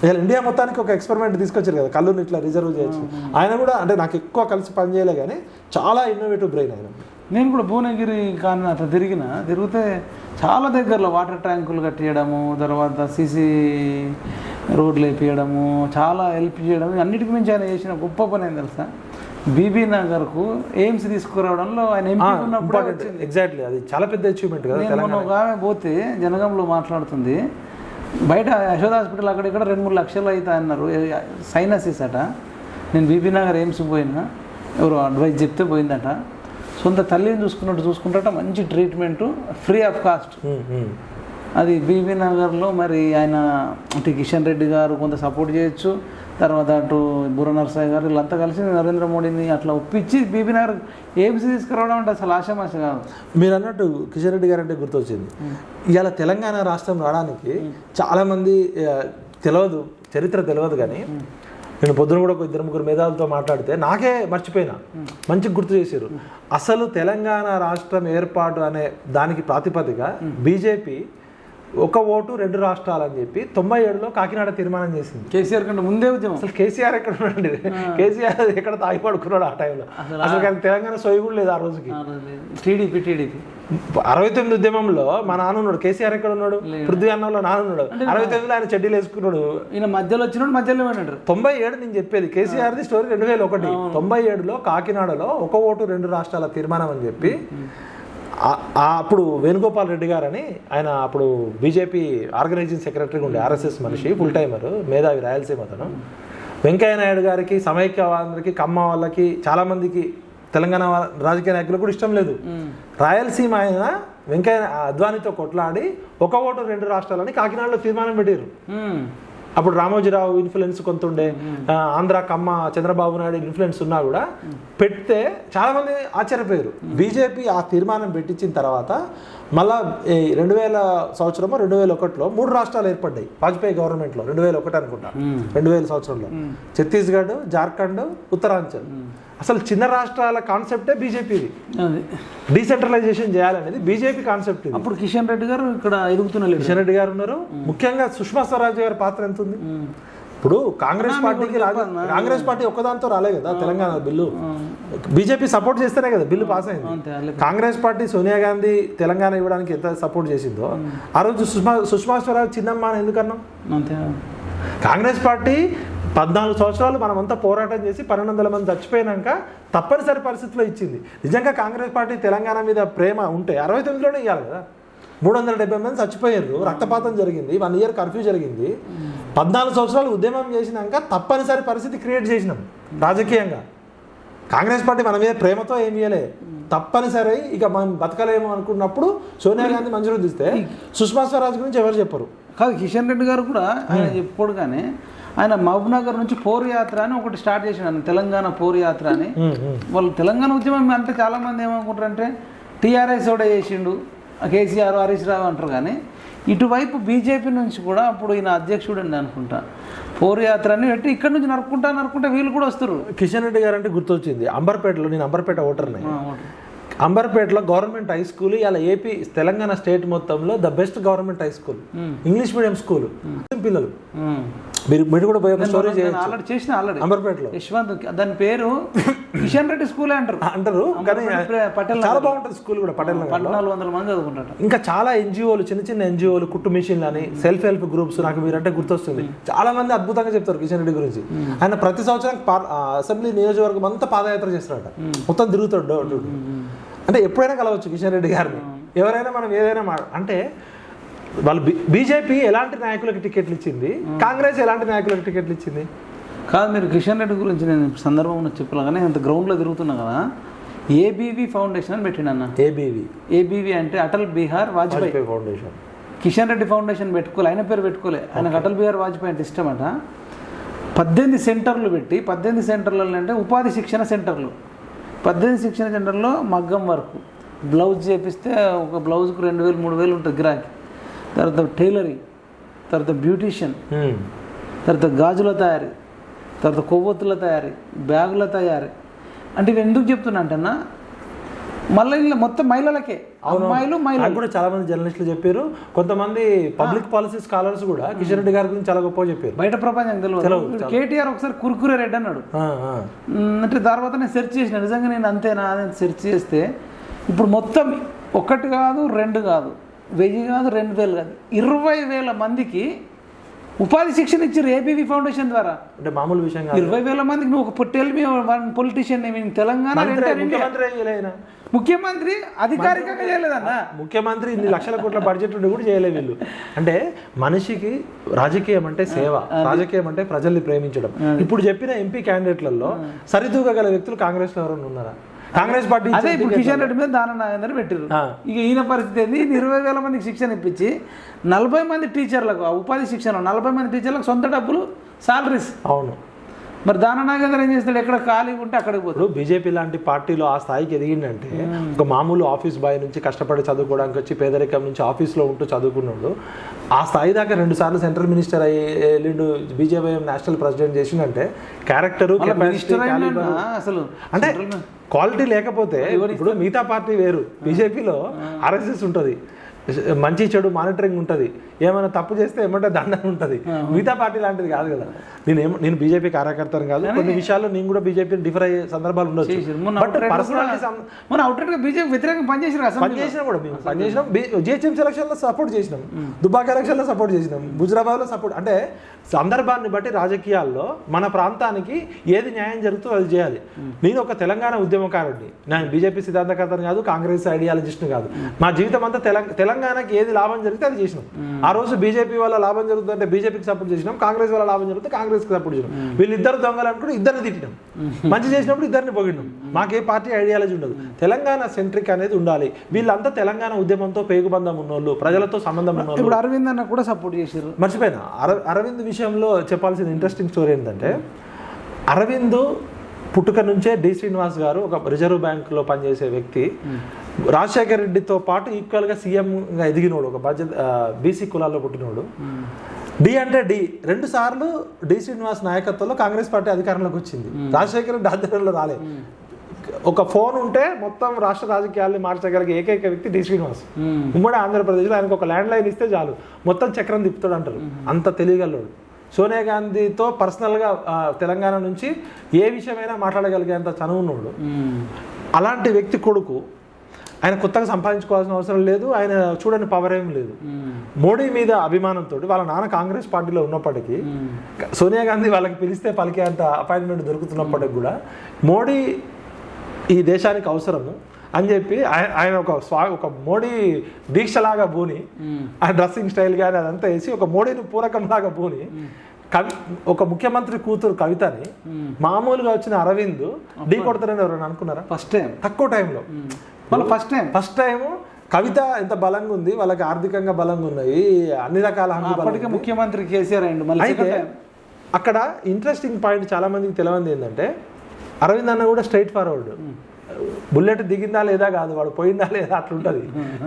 ఇలా ఇండియా మొత్తానికి ఒక ఎక్స్పెరిమెంట్ తీసుకొచ్చారు కదా, కళ్ళుని ఇట్లా రిజర్వ్ చేయొచ్చు. ఆయన కూడా అంటే నాకు ఎక్కువ కలిసి పనిచేయలే కానీ చాలా ఇన్నోవేటివ్ బ్రెయిన్ ఆయన. నేను కూడా భువనగిరి కానీ అట్లా తిరిగితే చాలా దగ్గరలో వాటర్ ట్యాంకులు కట్టియడము, తర్వాత సీసీ రోడ్లు వేపించడము, చాలా హెల్ప్ చేయడం, అన్నిటికి మించి ఆయన చేసిన గొప్ప పని ఏం తెలుసా? బీబీ నగర్కు ఎయిమ్స్ తీసుకురావడంలో ఆయన ఎంపీ ఉన్నప్పుడు ఎగ్జాక్ట్లీ అది చాలా పెద్ద అచీవ్మెంట్ కదా. ఒక ఆమె పోతే జనగంలో మాట్లాడుతుంది, బయట యశోద హాస్పిటల్ అక్కడ ఇక్కడ 2-3 లక్షలు అవుతాయి అన్నారు, సైనసిస్ అట. నేను బీబీ నగర్ ఎయిమ్స్ పోయినా, ఎవరు అడ్వైజ్ చెప్తే పోయిందట. సొంత తల్లిని చూసుకుంటాట, మంచి ట్రీట్మెంటు, ఫ్రీ ఆఫ్ కాస్ట్. అది బీబీ నగర్లో. మరి ఆయన అంటే కిషన్ రెడ్డి గారు కొంత సపోర్ట్ చేయొచ్చు, తర్వాత అటు బుర్ర నరసయ్య గారు వీళ్ళంతా కలిసి నరేంద్ర మోడీని అట్లా ఒప్పించి బీబీ నగర్ ఏబీసీ తీసుకురావడం అంటే అసలు ఆశామాష కాదు. మీరు అన్నట్టు కిషన్ రెడ్డి గారు అంటే గుర్తొచ్చింది. ఇవాళ తెలంగాణ రాష్ట్రం రావడానికి చాలామంది తెలియదు, చరిత్ర తెలియదు. కానీ నేను పొద్దున కూడా 2-3 మేధావులతో మాట్లాడితే నాకే మర్చిపోయినా, మంచిగా గుర్తు చేశారు. అసలు తెలంగాణ రాష్ట్రం ఏర్పాటు అనే దానికి ప్రాతిపదిక బీజేపీ 1 ఓటు 2 రాష్ట్రాలు అని చెప్పి 97లో కాకినాడ తీర్మానం చేసింది. కేసీఆర్ కంటే ముందే ఉద్యమం. అసలు కేసీఆర్ ఎక్కడ ఉన్నాడు? కేసీఆర్ ఎక్కడ తాగి పడుకున్నాడు ఆ టైంలో? అసలు కానీ తెలంగాణ సోయి కూడా లేదు ఆ రోజుకి. టీడీపీ 69 ఉద్యమంలో మా నాన్న ఉన్నాడు. కేసీఆర్ ఎక్కడ ఉన్నాడు? పృథ్వీ అన్నంలో నాన్న ఉన్నాడు. 69లో ఆయన చెడ్డీలు వేసుకున్నాడు. ఈయన మధ్యలో వచ్చినాడు, మధ్యలో పోయినాడు. 97 నేను చెప్పేది కేసీఆర్ది స్టోరీ 2001. 97లో కాకినాడలో 1 ఓటు 2 రాష్ట్రాల తీర్మానం అని చెప్పి అప్పుడు వేణుగోపాల్ రెడ్డి గారు అని ఆయన అప్పుడు బీజేపీ ఆర్గనైజింగ్ సెక్రటరీగా ఉండే ఆర్ఎస్ఎస్ మనిషి, ఫుల్ టైమర్, మేధావి, రాయలసీమ అతను. వెంకయ్య నాయుడు గారికి, సమైక్యవాదులకి, కమ్మ వాళ్ళకి, చాలామందికి తెలంగాణ రాజకీయ నాయకులకు కూడా ఇష్టం లేదు. రాయలసీమ ఆయన వెంకయ్య అద్వానీతో కొట్లాడి 1 ఓటు 2 రాష్ట్రాలని కాకినాడలో తీర్మానం పెట్టారు. అప్పుడు రామోజీరావు ఇన్ఫ్లుయెన్స్ కొంత ఉండే, ఆంధ్ర కమ్మ చంద్రబాబు నాయుడు ఇన్ఫ్లుయెన్స్ ఉన్నా కూడా పెడితే చాలామంది ఆశ్చర్యపోయారు. బీజేపీ ఆ తీర్మానం పెట్టించిన తర్వాత మళ్ళా 2000 సంవత్సరమో 2001లో 3 రాష్ట్రాలు ఏర్పడ్డాయి వాజ్పేయి గవర్నమెంట్లో. 2001 అనుకుంటా, 2000 సంవత్సరంలో ఛత్తీస్గఢ్, జార్ఖండ్, ఉత్తరాంచల్. అసలు చిన్న రాష్ట్రాల కాన్సెప్టే బీజేపీది. డీసెంట్రలైజేషన్ చేయాలనేది బీజేపీ కాన్సెప్ట్. అప్పుడు కిషన్ రెడ్డి గారు ఇక్కడ ఎదుగుతున్నారు, కిషన్ రెడ్డి గారు ఉన్నారు. ముఖ్యంగా సుష్మా స్వరాజ్ గారి పాత్ర ఎంత ఉంది? ఇప్పుడు కాంగ్రెస్ పార్టీ ఒక్కదాంతో రాలే కదా తెలంగాణ బిల్లు, బీజేపీ సపోర్ట్ చేస్తేనే కదా బిల్లు పాస్ అయింది. కాంగ్రెస్ పార్టీ సోనియా గాంధీ తెలంగాణ ఇవ్వడానికి ఎంత సపోర్ట్ చేసిందో ఆ రోజు సుష్మా స్వరాజ్ చిన్నమ్మ అని ఎందుకన్నాం? కాంగ్రెస్ పార్టీ 14 సంవత్సరాలు మనమంతా పోరాటం చేసి 1200 మంది చచ్చిపోయినాక తప్పనిసరి పరిస్థితిలో ఇచ్చింది. నిజంగా కాంగ్రెస్ పార్టీ తెలంగాణ మీద ప్రేమ ఉంటే 69లోనే ఇవ్వాలి కదా. 370 మంది చచ్చిపోయారు, రక్తపాతం జరిగింది, 1 ఇయర్ కర్ఫ్యూ జరిగింది. 14 సంవత్సరాలు ఉద్యమం చేసినాక తప్పనిసరి పరిస్థితి క్రియేట్ చేసినాం రాజకీయంగా. కాంగ్రెస్ పార్టీ మన మీద ప్రేమతో ఏమి ఇవ్వలే, తప్పనిసరి ఇక మనం బతకలేము అనుకున్నప్పుడు సోనియా గాంధీ మంజూరు తీస్తే సుష్మా స్వరాజ్ గురించి ఎవరు చెప్పరు. కాదు, కిషన్ రెడ్డి గారు కూడా ఆయన ఎప్పుడు కానీ ఆయన మహబూబ్ నగర్ నుంచి పోరు యాత్ర అని ఒకటి స్టార్ట్ చేసినాడు, తెలంగాణ పోరు యాత్ర అని. వాళ్ళు తెలంగాణ ఉద్యమం అంటే చాలామంది ఏమనుకుంటారంటే టీఆర్ఎస్ కూడా చేసిండు, కేసీఆర్, హరీష్ రావు అంటారు. కానీ ఇటువైపు బీజేపీ నుంచి కూడా అప్పుడు ఈయన అధ్యక్షుడు అండి అనుకుంటా, పోరు యాత్ర అని పెట్టి ఇక్కడ నుంచి నరుక్కుంటా వీళ్ళు కూడా వస్తారు. కిషన్ రెడ్డి గారు అంటే గుర్తొచ్చింది, అంబర్పేటలో, నేను అంబర్పేట ఓటర్ని. అంబర్పేటలో గవర్నమెంట్ హై స్కూల్ ఇలా ఏపీ తెలంగాణ స్టేట్ మొత్తంలో the best government high school, English medium school. పిల్లలు మీరు కూడా పోయి స్టోరీ చేసిన ఆల్రెడీ అంబర్పేటలో యశ్వంత్, దాని పేరు కిషన్ రెడ్డి స్కూల్ అంటారు. కానీ చాలా బాగుంటుంది స్కూల్ కూడా. పటేల్ 1400 మంది చదువుకుంటారు. ఇంకా చాలా ఎన్జిఓలు, చిన్న ఎన్జిఓలు, కుట్టు మిషన్లు అని, సెల్ఫ్ హెల్ప్ గ్రూప్స్. నాకు మీరంటే గుర్తొస్తుంది, చాలా మంది అద్భుతంగా చెప్తారు కిషన్ రెడ్డి గురించి. ఆయన ప్రతి సంవత్సరం అసెంబ్లీ నియోజకవర్గం అంతా పాదయాత్ర చేస్తారట, మొత్తం తిరుగుతాడు. అంటే ఎప్పుడైనా కలవచ్చు కిషన్ రెడ్డి గారిని, ఎవరైనా మనం ఏదైనా అంటే వాళ్ళు బీజేపీ ఎలాంటి నాయకులకు టికెట్లు ఇచ్చింది, కాంగ్రెస్ ఎలాంటి నాయకులకు టికెట్లు ఇచ్చింది? కాదు, మీరు కిషన్ రెడ్డి గురించి నేను సందర్భంలో చెప్పాను కానీ అంత గ్రౌండ్లో తిరుగుతున్నా కదా. ఏబీవీ ఫౌండేషన్ అని పెట్టినన్న. ఏబీవీ అంటే అటల్ బిహార్ వాజ్పేయి ఫౌండేషన్. కిషన్ రెడ్డి ఫౌండేషన్ పెట్టుకోలే, ఆయన పేరు పెట్టుకోలే. ఆయనకు అటల్ బిహార్ వాజ్పేయి అంటే ఇష్టమట. 18 సెంటర్లు పెట్టి, 18 సెంటర్లలో అంటే ఉపాధి శిక్షణ సెంటర్లు, 18 శిక్షణ సెంటర్లో మగ్గం వర్క్, బ్లౌజ్ చేపిస్తే ఒక బ్లౌజ్కు 2000 3000 ఉంటుంది గిరాకీ. తర్వాత టైలరింగ్, తర్వాత బ్యూటీషియన్, తర్వాత గాజుల తయారీ, తర్వాత కొవ్వొత్తుల తయారీ, బ్యాగుల తయారీ. అంటే ఇవి ఎందుకు చెప్తున్నా అంటన్నా, మళ్ళీ మొత్తం మహిళలకే, అమ్మాయిలు మహిళలు కూడా చాలా మంది జర్నలిస్టులు చెప్పారు. కొంతమంది పబ్లిక్ పాలసీ స్కాలర్స్ కూడా కిషన్ రెడ్డి గారి గురించి చాలా గొప్ప చెప్పారు. బయట ప్రపంచం తెలియదు. కేటీఆర్ ఒకసారి కుర్కురే రెడ్డి అన్నాడు. అంటే తర్వాత నేను సెర్చ్ చేసిన, నిజంగా నేను అంతేనా అని సెర్చ్ చేస్తే ఇప్పుడు మొత్తం 1 కాదు 2 కాదు 1000 కాదు 2000 కాదు 20,000 మందికి ఉపాధి శిక్షణ ఇచ్చారు ఏబీవీ ఫౌండేషన్ ద్వారా. అంటే మామూలు విషయం 20,000 మందికి. నువ్వు ఒక tell me one politician Telangana ముఖ్యమంత్రి అధికారికంగా చేయలేదన్న. ముఖ్యమంత్రి ఇన్ని లక్షల కోట్ల బడ్జెట్ ఉండి కూడా చేయలేదు వీళ్ళు. అంటే మనిషికి రాజకీయం అంటే సేవ, రాజకీయం అంటే ప్రజల్ని ప్రేమించడం. ఇప్పుడు చెప్పిన ఎంపీ క్యాండిడేట్లలో సరితూగల వ్యక్తులు కాంగ్రెస్ లో ఎవరైనా ఉన్నారా? కాంగ్రెస్ పార్టీ అదే ఇప్పుడు కిషన్ రెడ్డి మీద దాన నాగేందర్ పెట్టారు. ఇక ఈయన పరిస్థితి ఏంది? 20,000 మందికి శిక్షణ ఇప్పించి 40 మంది టీచర్లకు ఉపాధి శిక్షణ, 40 మంది టీచర్లకు సొంత డబ్బులు సాలరీస్. అవును. మరి దాన నాగేందర్ ఏం చేస్తాడు? ఎక్కడ ఖాళీగా ఉంటే అక్కడికి పోతాడు. బీజేపీ లాంటి పార్టీలో ఆ స్థాయికి ఎదిగిందంటే ఒక మామూలు ఆఫీస్ బాయ్ నుంచి కష్టపడి చదువుకోవడానికి వచ్చి పేదరికం నుంచి ఆఫీస్లో ఉంటూ చదువుకున్నాడు. ఆ స్థాయి దాకా 2 సార్లు సెంట్రల్ మినిస్టర్ అయ్యిండు, బీజేపీ నేషనల్ ప్రెసిడెంట్ చేసిండంటే క్యారెక్టర్ అసలు అంటే క్వాలిటీ లేకపోతే ఇప్పుడు మిగతా పార్టీ వేరు, బీజేపీలో ఆర్ఎస్ఎస్ ఉంటుంది, మంచి చెడు మానిటరింగ్ ఉంటుంది, ఏమైనా తప్పు చేస్తే ఏమంటే దండం ఉంటుంది. మిగతా పార్టీ లాంటిది కాదు కదా. నేను బీజేపీ కార్యకర్తను కాదు, కొన్ని విషయాల్లో నేను కూడా బీజేపీని డిఫర్ అయ్యే సందర్భాలు ఉండొచ్చు. మన అవుట్లెట్ గా బీజేపీ వ్యతిరేకంగా పనిచేసినా కూడా మేము పనిచేసినాం. జిహెచ్ఎంసీ ఎలక్షన్ లో సపోర్ట్ చేసినాం, దుబాక్ ఎలక్షన్ లో సపోర్ట్ చేసినాం, హుజరాబాద్ లో సపోర్ట్. అంటే సందర్భాన్ని బట్టి రాజకీయాల్లో మన ప్రాంతానికి ఏది న్యాయం జరుగుతుందో అది చేయాలి. నేను ఒక తెలంగాణ ఉద్యమకారుడిని, నేను బీజేపీ సిద్ధాంతకర్తను కాదు, కాంగ్రెస్ ఐడియాలజిస్ట్ని కాదు. మా జీవితం అంతా తెలంగాణకి ఏది లాభం జరిగితే అది చేసినాం. ఆ రోజు బీజేపీ వల్ల లాభం జరుగుతుందంటే బీజేపీకి సపోర్ట్ చేసినాం, కాంగ్రెస్ వల్ల లాభం జరిగితే కాంగ్రెస్కి సపోర్ట్ చేసినాం. వీళ్ళిద్దరు దొంగలు అనుకుంటే ఇద్దరిని తిట్టినాం, మంచి చేసినప్పుడు ఇద్దరిని పొగిడినాం. మాకే పార్టీ ఐడియాలజీ ఉండదు, తెలంగాణ సెంట్రిక్ అనేది ఉండాలి. వీళ్ళంతా తెలంగాణ ఉద్యమంతో పేగుబంధం ఉన్నోళ్ళు, ప్రజలతో సంబంధం ఉన్నోళ్ళు. ఇప్పుడు అరవింద్ అన్న కూడా సపోర్ట్ చేశారు. మర్చిపోయినా, అరవింద్ విషయంలో చెప్పాల్సిన ఇంట్రెస్టింగ్ స్టోరీ ఏంటంటే, అరవింద్ పుట్టుక నుంచే డి శ్రీనివాస్ గారు ఒక రిజర్వ్ బ్యాంకులో పనిచేసే వ్యక్తి, రాజశేఖర రెడ్డితో పాటు ఈక్వల్గా సీఎంగా ఎదిగినోడు, ఒక బడ్జెట్ బీసీ కులాల్లో పుట్టినోడు. డి అంటే డి, 2 సార్లు డి శ్రీనివాస్ నాయకత్వంలో కాంగ్రెస్ పార్టీ అధికారంలోకి వచ్చింది. రాజశేఖర రెడ్డి ఆధ్వర్యంలో రాలే. ఒక ఫోన్ ఉంటే మొత్తం రాష్ట్ర రాజకీయాల్ని మార్చగలిగే ఏకైక వ్యక్తి డి శ్రీనివాస్. ఉమ్మడి ఆంధ్రప్రదేశ్లో ఆయనకు ఒక ల్యాండ్ లైన్ ఇస్తే చాలు మొత్తం చక్రం తిప్పుతాడు అంటారు, అంత తెలియగలడు. సోనియా గాంధీతో పర్సనల్గా తెలంగాణ నుంచి ఏ విషయమైనా మాట్లాడగలిగేంత చనువున్నాడు. అలాంటి వ్యక్తి కొడుకు ఆయన కొత్తగా సంపాదించుకోవాల్సిన అవసరం లేదు, ఆయన చూడని పవర్ ఏం లేదు. మోడీ మీద అభిమానంతో వాళ్ళ నాన్న కాంగ్రెస్ పార్టీలో ఉన్నప్పటికీ, సోనియా గాంధీ వాళ్ళకి పిలిస్తే పలికేంత అపాయింట్మెంట్ దొరుకుతున్నప్పటికి కూడా మోడీ ఈ దేశానికి అవసరము అని చెప్పి ఆయన ఒక మోడీ దీక్షలాగా బూని, ఆ డ్రెస్సింగ్ స్టైల్ కానీ అదంతా వేసి ఒక మోడీని పూరకంలాగా బూని ఒక ముఖ్యమంత్రి కూతురు కవితని మామూలుగా వచ్చిన అరవింద్ ఢీ కొడతారని ఎవరైనా అనుకున్నారా? ఫస్ట్ టైం, తక్కువ టైంలో ఫస్ట్ టైం కవిత ఎంత బలంగా ఉంది, వాళ్ళకి ఆర్థికంగా బలంగా ఉన్నాయి, అన్ని రకాల ముఖ్యమంత్రి కేసీఆర్ అయ్యిండు. అయితే అక్కడ ఇంట్రెస్టింగ్ పాయింట్ చాలా మందికి తెలియంది ఏంటంటే, అరవింద్ అన్న కూడా స్ట్రైట్ ఫార్వర్డ్, బుల్లెట్ దిగిందా లేదా కాదు, వాడు పోయిందా లేదా అట్లుంటుంది.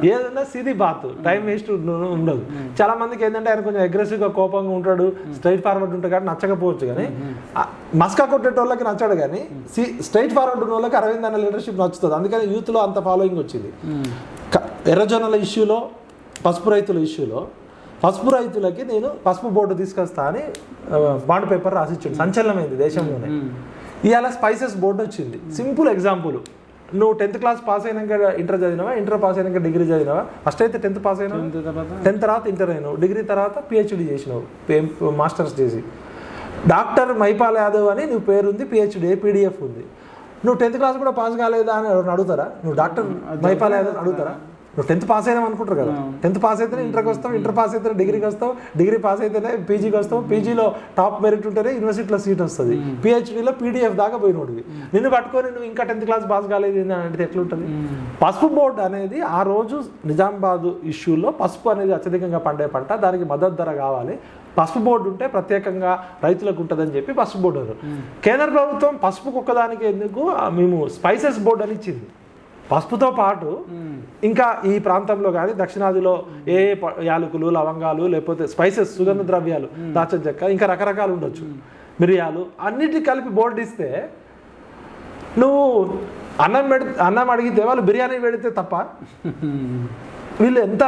ఏదన్నా సిది బాత్, టైం వేస్ట్ ఉండదు. చాలా మందికి ఏంటంటే ఆయన కొంచెం అగ్రెసివ్గా కోపంగా ఉంటాడు, స్ట్రైట్ ఫార్వర్డ్ ఉంటాడు కానీ నచ్చకపోవచ్చు. కానీ మస్కా కొట్టేటోళ్ళకి నచ్చాడు, కానీ స్ట్రైట్ ఫార్వర్డ్ ఉన్న వాళ్ళకి అరవింద్ అన్న లీడర్షిప్ నచ్చుతుంది. అందుకని యూత్లో అంత ఫాలోయింగ్ వచ్చింది. ఎర్రజొన్నల ఇష్యూలో, పసుపు రైతుల ఇష్యూలో, పసుపు రైతులకి నేను పసుపు బోర్డు తీసుకొస్తా అని బాండ్ పేపర్ రాసిచ్చాడు, సంచలనమైంది దేశంలోనే. ఇవాళ స్పైసెస్ బోర్డు వచ్చింది. సింపుల్ ఎగ్జాంపుల్, నువ్వు 10th క్లాస్ పాస్ అయినాక ఇంటర్ చదివినావా, ఇంటర్ పాస్ అయినాక డిగ్రీ చదివినావా? ఫస్ట్ అయితే 10th పాస్ అయినావు, 10th తర్వాత ఇంటర్ అయినావు, డిగ్రీ తర్వాత పిహెచ్డి చేసినావు, మాస్టర్స్ చేసి. డాక్టర్ మైపాల్ యాదవ్ అని నువ్వు పేరుంది, పిహెచ్డి పీడిఎఫ్ ఉంది. నువ్వు 10th క్లాస్ కూడా పాస్ కాలేదా అని అడుగుతారా? నువ్వు డాక్టర్ మైపాల్ యాదవ్ అడుగుతారా? నువ్వు 10th పాస్ అయినా అనుకుంటారు కదా. 10th పాస్ అయితేనే ఇంటర్కి వస్తావు, ఇంటర్ పాస్ అయితేనే డిగ్రీకి వస్తావు, డిగ్రీ పాస్ అయితేనే పీజీకి వస్తావు, పీజీలో టాప్ మెరిట్ ఉంటేనే యూనివర్సిటీలో సీట్ వస్తుంది, పిహెచ్డీలో పీడిఎఫ్ దాకా పోయినోడివి. నిన్ను పట్టుకొని నువ్వు ఇంకా 10th క్లాస్ పాస్ కాలేదు అంటే ఎట్లుంటుంది? పసుపు బోర్డు అనేది ఆ రోజు నిజామాబాద్ ఇష్యూలో పసుపు అనేది అత్యధికంగా పండే పంట, దానికి మద్దతు ధర కావాలి, పసుపు బోర్డు ఉంటే ప్రత్యేకంగా రైతులకు ఉంటుందని చెప్పి పసుపు బోర్డు అన్నారు. కేంద్ర ప్రభుత్వం పసుపుకు ఒక్కదానికి ఎందుకు మేము స్పైసెస్ బోర్డు అని ఇచ్చింది. పసుపుతో పాటు ఇంకా ఈ ప్రాంతంలో కానీ దక్షిణాదిలో ఏ యాలకులు, లవంగాలు, లేకపోతే స్పైసెస్, సుగంధ ద్రవ్యాలు, దాల్చిన చెక్క, ఇంకా రకరకాలు ఉండొచ్చు, మిరియాలు, అన్నిటికీ కలిపి బోర్డు ఇస్తే నువ్వు అన్నం అడిగితే వాళ్ళు బిర్యానీ పెడితే తప్ప. వీళ్ళు ఎంత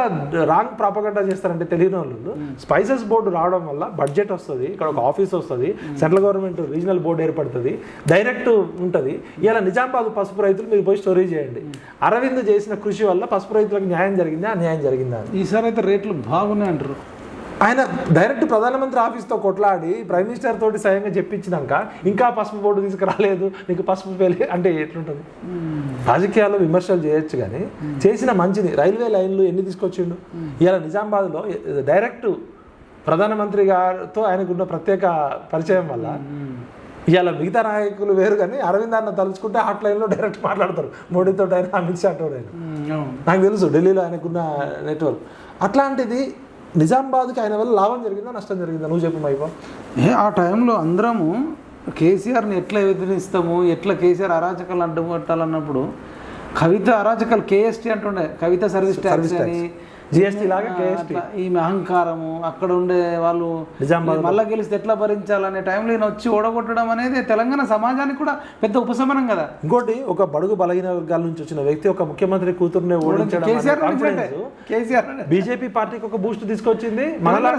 రాంగ్ ప్రాపగండా చేస్తారంటే తెలియని వాళ్ళు. స్పైసెస్ బోర్డు రావడం వల్ల బడ్జెట్ వస్తుంది, ఇక్కడ ఒక ఆఫీస్ వస్తుంది, సెంట్రల్ గవర్నమెంట్ రీజనల్ బోర్డు ఏర్పడుతుంది, డైరెక్ట్ ఉంటుంది. ఇలా నిజామాబాద్ పసుపు రైతులు మీరు పోయి స్టోరీ చేయండి. అరవింద్ చేసిన కృషి వల్ల పసుపు రైతులకు న్యాయం జరిగిందా, అన్యాయం జరిగిందా? ఈసారి అయితే రేట్లు బాగున్నాయి అంటారు. ఆయన డైరెక్ట్ ప్రధానమంత్రి ఆఫీస్తో కొట్లాడి ప్రైమ్ మినిస్టర్ తోటి స్వయంగా చెప్పించినాక ఇంకా పసుపు బోర్డు తీసుకురాలేదు, నీకు పసుపు పేలి అంటే ఎట్లుంటుంది? రాజకీయాల్లో విమర్శలు చేయొచ్చు, కానీ చేసిన మంచిది. రైల్వే లైన్లు ఎన్ని తీసుకొచ్చిండు. ఇలా నిజామాబాద్లో డైరెక్ట్ ప్రధానమంత్రి గారితో ఆయనకున్న ప్రత్యేక పరిచయం వల్ల ఇవాళ మిగతా నాయకులు వేరు, కానీ అరవింద్ అన్న తలుచుకుంటే హాట్ లైన్లో డైరెక్ట్ మాట్లాడతారు, మోడీతో అయినా, అమిత్ షాతో అయినా. నాకు తెలుసు ఢిల్లీలో ఆయనకున్న నెట్వర్క్. అట్లాంటిది నిజామాబాద్కి ఆయన వల్ల లాభం జరిగిందా, నష్టం జరిగిందా? నువ్వు చెప్పు మైపా. ఆ టైంలో అందరము కేసీఆర్ని ఎట్లా ఎదిరిస్తాము, ఎట్లా కేసీఆర్ అరాచకాలు అడ్డుపట్టాలన్నప్పుడు కవిత అరాచకాలు కేఎస్టీ అంటుండే, కవిత సర్వీస్ ట్యాక్స్ అని, జిఎస్టీ లాగా అట్లా ఈమె అహంకారము, అక్కడ ఉండే వాళ్ళు మళ్ళా గెలిస్తే ఎట్లా భరించాలనే టైంలో ఈయన వచ్చి ఓడగొట్టడం అనేది తెలంగాణ సమాజానికి కూడా పెద్ద ఉపశమనం కదా. ఇంకోటి, ఒక బడుగు బలహీన వర్గాల నుంచి వచ్చిన వ్యక్తి ఒక ముఖ్యమంత్రి కూతురునే ఓడించడం కేసీఆర్ బీజేపీ పార్టీకి ఒక బూస్ట్ తీసుకొచ్చింది.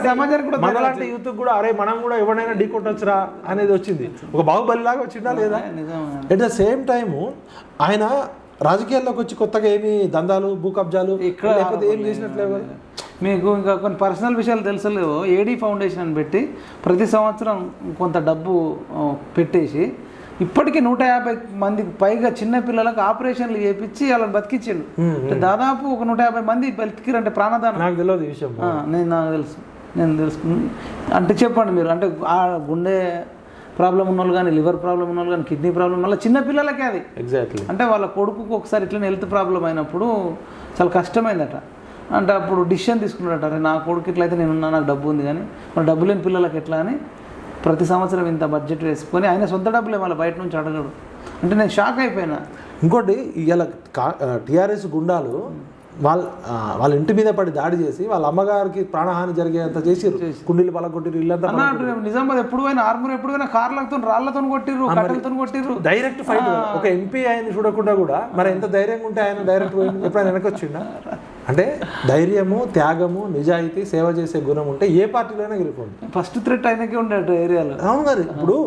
సమాజానికి కూడా మనలాంటి యూత్ కూడా అరే మనం కూడా ఎవరైనా ఢీ కొట్టొచ్చురా అనేది వచ్చింది. ఒక బాహుబలి లాగా వచ్చిందా లేదా? ఎట్ ద సేమ్ టైము ఆయన రాజకీయాల్లోకి వచ్చి కొత్తగా ఏమి దందాలు, భూ కబ్జాలు లేకపోతే ఏం చేసినట్లేవు కదా. మీకు ఇంకా కొన్ని పర్సనల్ విషయాలు తెలుసలేవో, ఏడీ ఫౌండేషన్ అని పెట్టి ప్రతి సంవత్సరం కొంత డబ్బు పెట్టేసి ఇప్పటికీ 150 మందికి పైగా చిన్న పిల్లలకు ఆపరేషన్లు చేయించి వాళ్ళని బతికించిండు. దాదాపు ఒక 150 మంది బతికిరంటే ప్రాణదానం. నాకు తెలియదు ఈ విషయం. నేను తెలుసుకున్నాను. అంటే చెప్పండి మీరు, అంటే ఆ గుండె ప్రాబ్లం ఉన్న వాళ్ళు కానీ, లివర్ ప్రాబ్లం ఉన్న వాళ్ళు కానీ, కిడ్నీ ప్రాబ్లం, మళ్ళీ చిన్న పిల్లలకే అది ఎగ్జాక్ట్లీ. అంటే వాళ్ళ కొడుకుకు ఒకసారి ఇట్లనే హెల్త్ ప్రాబ్లం అయినప్పుడు చాలా కష్టమైందట. అంటే అప్పుడు డిసిషన్ తీసుకున్నాడట, అరే నా కొడుకు ఇట్లయితే నేనున్నా, నాకు డబ్బు ఉంది కానీ మన డబ్బు లేని పిల్లలకి ఎట్లా అని ప్రతి సంవత్సరం ఇంత బడ్జెట్ వేసుకొని ఆయన సొంత డబ్బులే మళ్ళీ బయట నుంచి అడగడు. అంటే నేను షాక్ అయిపోయినా. ఇంకోటి, ఇలా టీఆర్ఎస్ గుండాలు వాళ్ళ ఇంటి మీద పడి దాడి చేసి వాళ్ళ అమ్మగారికి ప్రాణహాని జరిగేంత చేసిరు. కుండీలు పలగొట్టిరు, ఇల్లంతా. నిజామాబాద్ ఎప్పుడు పోయినా, ఆర్మూర్ ఎప్పుడు పోయినా కార్లతో రాళ్లతో కొట్టిర్రు, కట్టెలతో కొట్టిర్రు. Direct fight. ఒక ఎంపీ ఆయన చూడకుండా కూడా మరి ఎంత ధైర్యంగా ఉంటే ఆయన డైరెక్ట్ పోయింది. ఎప్పుడైనా వెనకొచ్చిండా? అంటే ధైర్యము, త్యాగము, నిజాయితీ, సేవ చేసే గుణం ఉంటే ఏ పార్టీలోనే గెలుకోండి. ఫస్ట్ థ్రెట్ ఆయనకే ఉండే ఏరియాలో. అవును మరి. ఇప్పుడు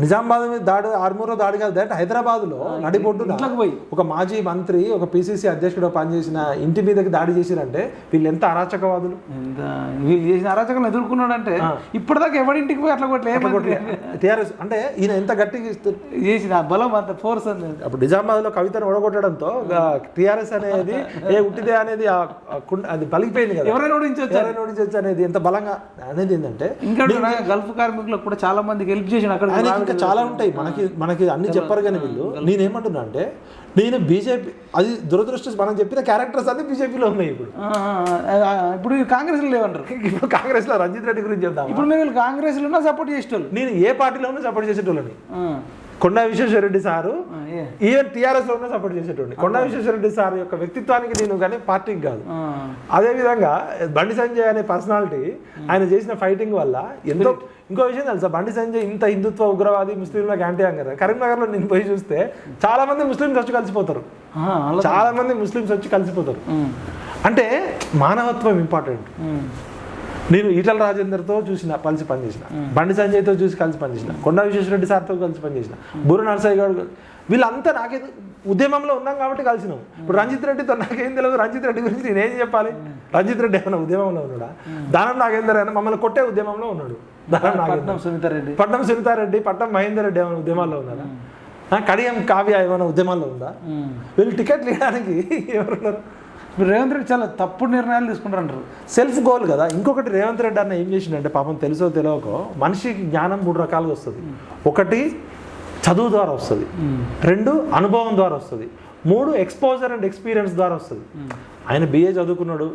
నిజామాబాద్ మీద దాడి, ఆర్మూర్లో దాడి కాదు, డైరెక్ట్ హైదరాబాద్లో నడిబొడ్డున పోయి ఒక మాజీ మంత్రి, ఒక పిసిసి అధ్యక్షుడు పనిచేసిన ఇంటి మీదకి దాడి చేసిరంటే వీళ్ళు ఎంత అరాచకవాదులు. వీళ్ళు చేసిన అరాచకం ఎదుర్కొన్నాడంటే ఇప్పటిదాకా ఎవరింటికి పోయి అట్లా కొట్టలే. టీఆర్ఎస్ అంటే ఈయన ఎంత గట్టిగా చేసిన బలం, అంత ఫోర్స్ అని. అప్పుడు నిజామాబాద్లో కవితను ఓడగొట్టడంతో టీఆర్ఎస్ అనేది ఉట్టిదే అనేది అది పలిగిపోయింది కదా. ఎవరైనా ఓడించవచ్చు అనేది ఎంత బలంగా అనేది ఏంటంటే, ఇంకా గల్ఫ్ కార్మికులకు కూడా చాలా మందికి హెల్ప్ చేసిన అక్కడ ఇంకా చాలా ఉంటాయి. మనకి అన్ని చెప్పారు కానీ వీళ్ళు. నేనేమంటున్నా అంటే, నేను బీజేపీ, అది దురదృష్టం, మనం చెప్పిన క్యారెక్టర్స్ అన్ని బీజేపీలో ఉన్నాయి. ఇప్పుడు కాంగ్రెస్ లో లేవంటారు. ఇప్పుడు కాంగ్రెస్ లో రంజిత్ రెడ్డి గురించి చెప్తాం. ఇప్పుడు మేము కాంగ్రెస్ లో సపోర్ట్ చేసేటోళ్ళు, నేను ఏ పార్టీలోనూ సపోర్ట్ చేసేటోళ్ళని. కొండా విశ్వేశ్వరరెడ్డి సారు ఈవెన్ టీఆర్ఎస్ లోనే సపోర్ట్ చేసేటోడిని. కొండా విశ్వేశ్వరరెడ్డి సార్ యొక్క వ్యక్తిత్వానికి నేను కానీ పార్టీకి కాదు. అదేవిధంగా బండి సంజయ్ అనే పర్సనాలిటీ ఆయన చేసిన ఫైటింగ్ వల్ల ఎంతో. ఇంకో విషయం తెలుసా, బండి సంజయ్ ఇంత హిందుత్వ ఉగ్రవాది, ముస్లింలకు యాంటీ అంగారు. కరీంనగర్లో నేను పోయి చూస్తే చాలా మంది ముస్లింస్ వచ్చి కలిసిపోతారు. చాలా మంది ముస్లింస్ వచ్చి కలిసిపోతారు. అంటే మానవత్వం ఇంపార్టెంట్. నేను ఈటల రాజేందర్తో చూసిన కలిసి పనిచేసిన, బండి సంజయ్తో చూసి కలిసి పనిచేసిన, కొండా విశ్వేశ్వరరెడ్డి సార్తో కలిసి పనిచేసిన, బూర నరసయ్య గౌడ్, వీళ్ళంతా నాకే ఉద్యమంలో ఉన్నాం కాబట్టి కలిసినాం. ఇప్పుడు రంజిత్ రెడ్డితో నాకేం తెలియదు. రంజిత్ రెడ్డి గురించి నేనేం చెప్పాలి? రంజిత్ రెడ్డి ఏమైనా ఉద్యమంలో ఉన్నాడా? దానం నాగేందర్ అయినా మమ్మల్ని కొట్టే ఉద్యమంలో ఉన్నాడు. పట్నం సునీతారెడ్డి, పట్నం మహేందర్ రెడ్డి ఏమైనా ఉద్యమాల్లో ఉన్నారా? కడియం కావ్య ఏమైనా ఉద్యమాల్లో ఉందా? వీళ్ళు టికెట్లు ఇవ్వడానికి ఎవరున్నారు? రేవంత్ రెడ్డి చాలా తప్పుడు నిర్ణయాలు తీసుకుంటారంటారు. సెల్ఫ్ గోల్ కదా. ఇంకొకటి, రేవంత్ రెడ్డి అన్న ఏం చేసిండంటే, పాపం తెలుసో తెలియకో, మనిషికి జ్ఞానం 3 రకాలుగా వస్తుంది. 1 చదువు ద్వారా వస్తుంది, 2 అనుభవం ద్వారా వస్తుంది, 3 ఎక్స్పోజర్ అండ్ ఎక్స్పీరియన్స్ ద్వారా వస్తుంది. ఆయన BA చదువుకున్నాడు,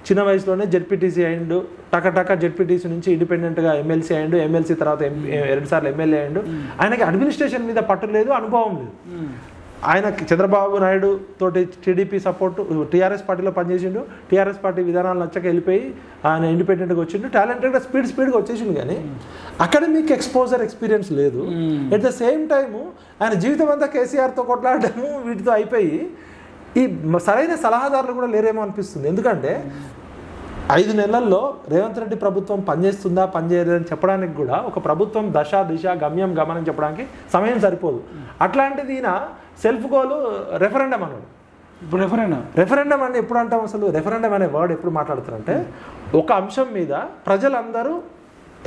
చిన్న వయసులోనే జెడ్పీటీసీ అయ్యిండు, టక జెడ్పీటీసీ నుంచి ఇండిపెండెంట్గా ఎమ్మెల్సీ అయ్యిండు, ఎమ్మెల్సీ తర్వాత 2 సార్లు ఎమ్మెల్యే అయ్యిండు. ఆయనకి అడ్మినిస్ట్రేషన్ మీద పట్టు లేదు, అనుభవం లేదు. ఆయన చంద్రబాబు నాయుడు తోటి టీడీపీ సపోర్టు, టీఆర్ఎస్ పార్టీలో పనిచేసిండు, టీఆర్ఎస్ పార్టీ విధానాలు నచ్చక వెళ్ళిపోయి ఆయన ఇండిపెండెంట్గా వచ్చిండు, టాలెంటెడ్గా స్పీడ్గా వచ్చేసిండు. కానీ అకాడమిక్ ఎక్స్పోజర్, ఎక్స్పీరియన్స్ లేదు. ఎట్ ద సేమ్ టైము ఆయన జీవితం అంతా కేసీఆర్తో కొట్లాడటము వీటితో అయిపోయి ఈ సరైన సలహాదారులు కూడా లేరేమో అనిపిస్తుంది. ఎందుకంటే 5 నెలల్లో రేవంత్ రెడ్డి ప్రభుత్వం పనిచేస్తుందా పనిచేయలేదని చెప్పడానికి కూడా ఒక ప్రభుత్వం దశ దిశ గమ్యం గమనం చెప్పడానికి సమయం సరిపోదు. అట్లాంటిది ఈయన సెల్ఫ్ గోల్ రెఫరెండం అన్నాడు. ఇప్పుడు రెఫరెండం అని ఎప్పుడు అంటాం? అసలు రెఫరెండం అనే వర్డ్ ఎప్పుడు మాట్లాడుతారంటే, ఒక అంశం మీద ప్రజలందరూ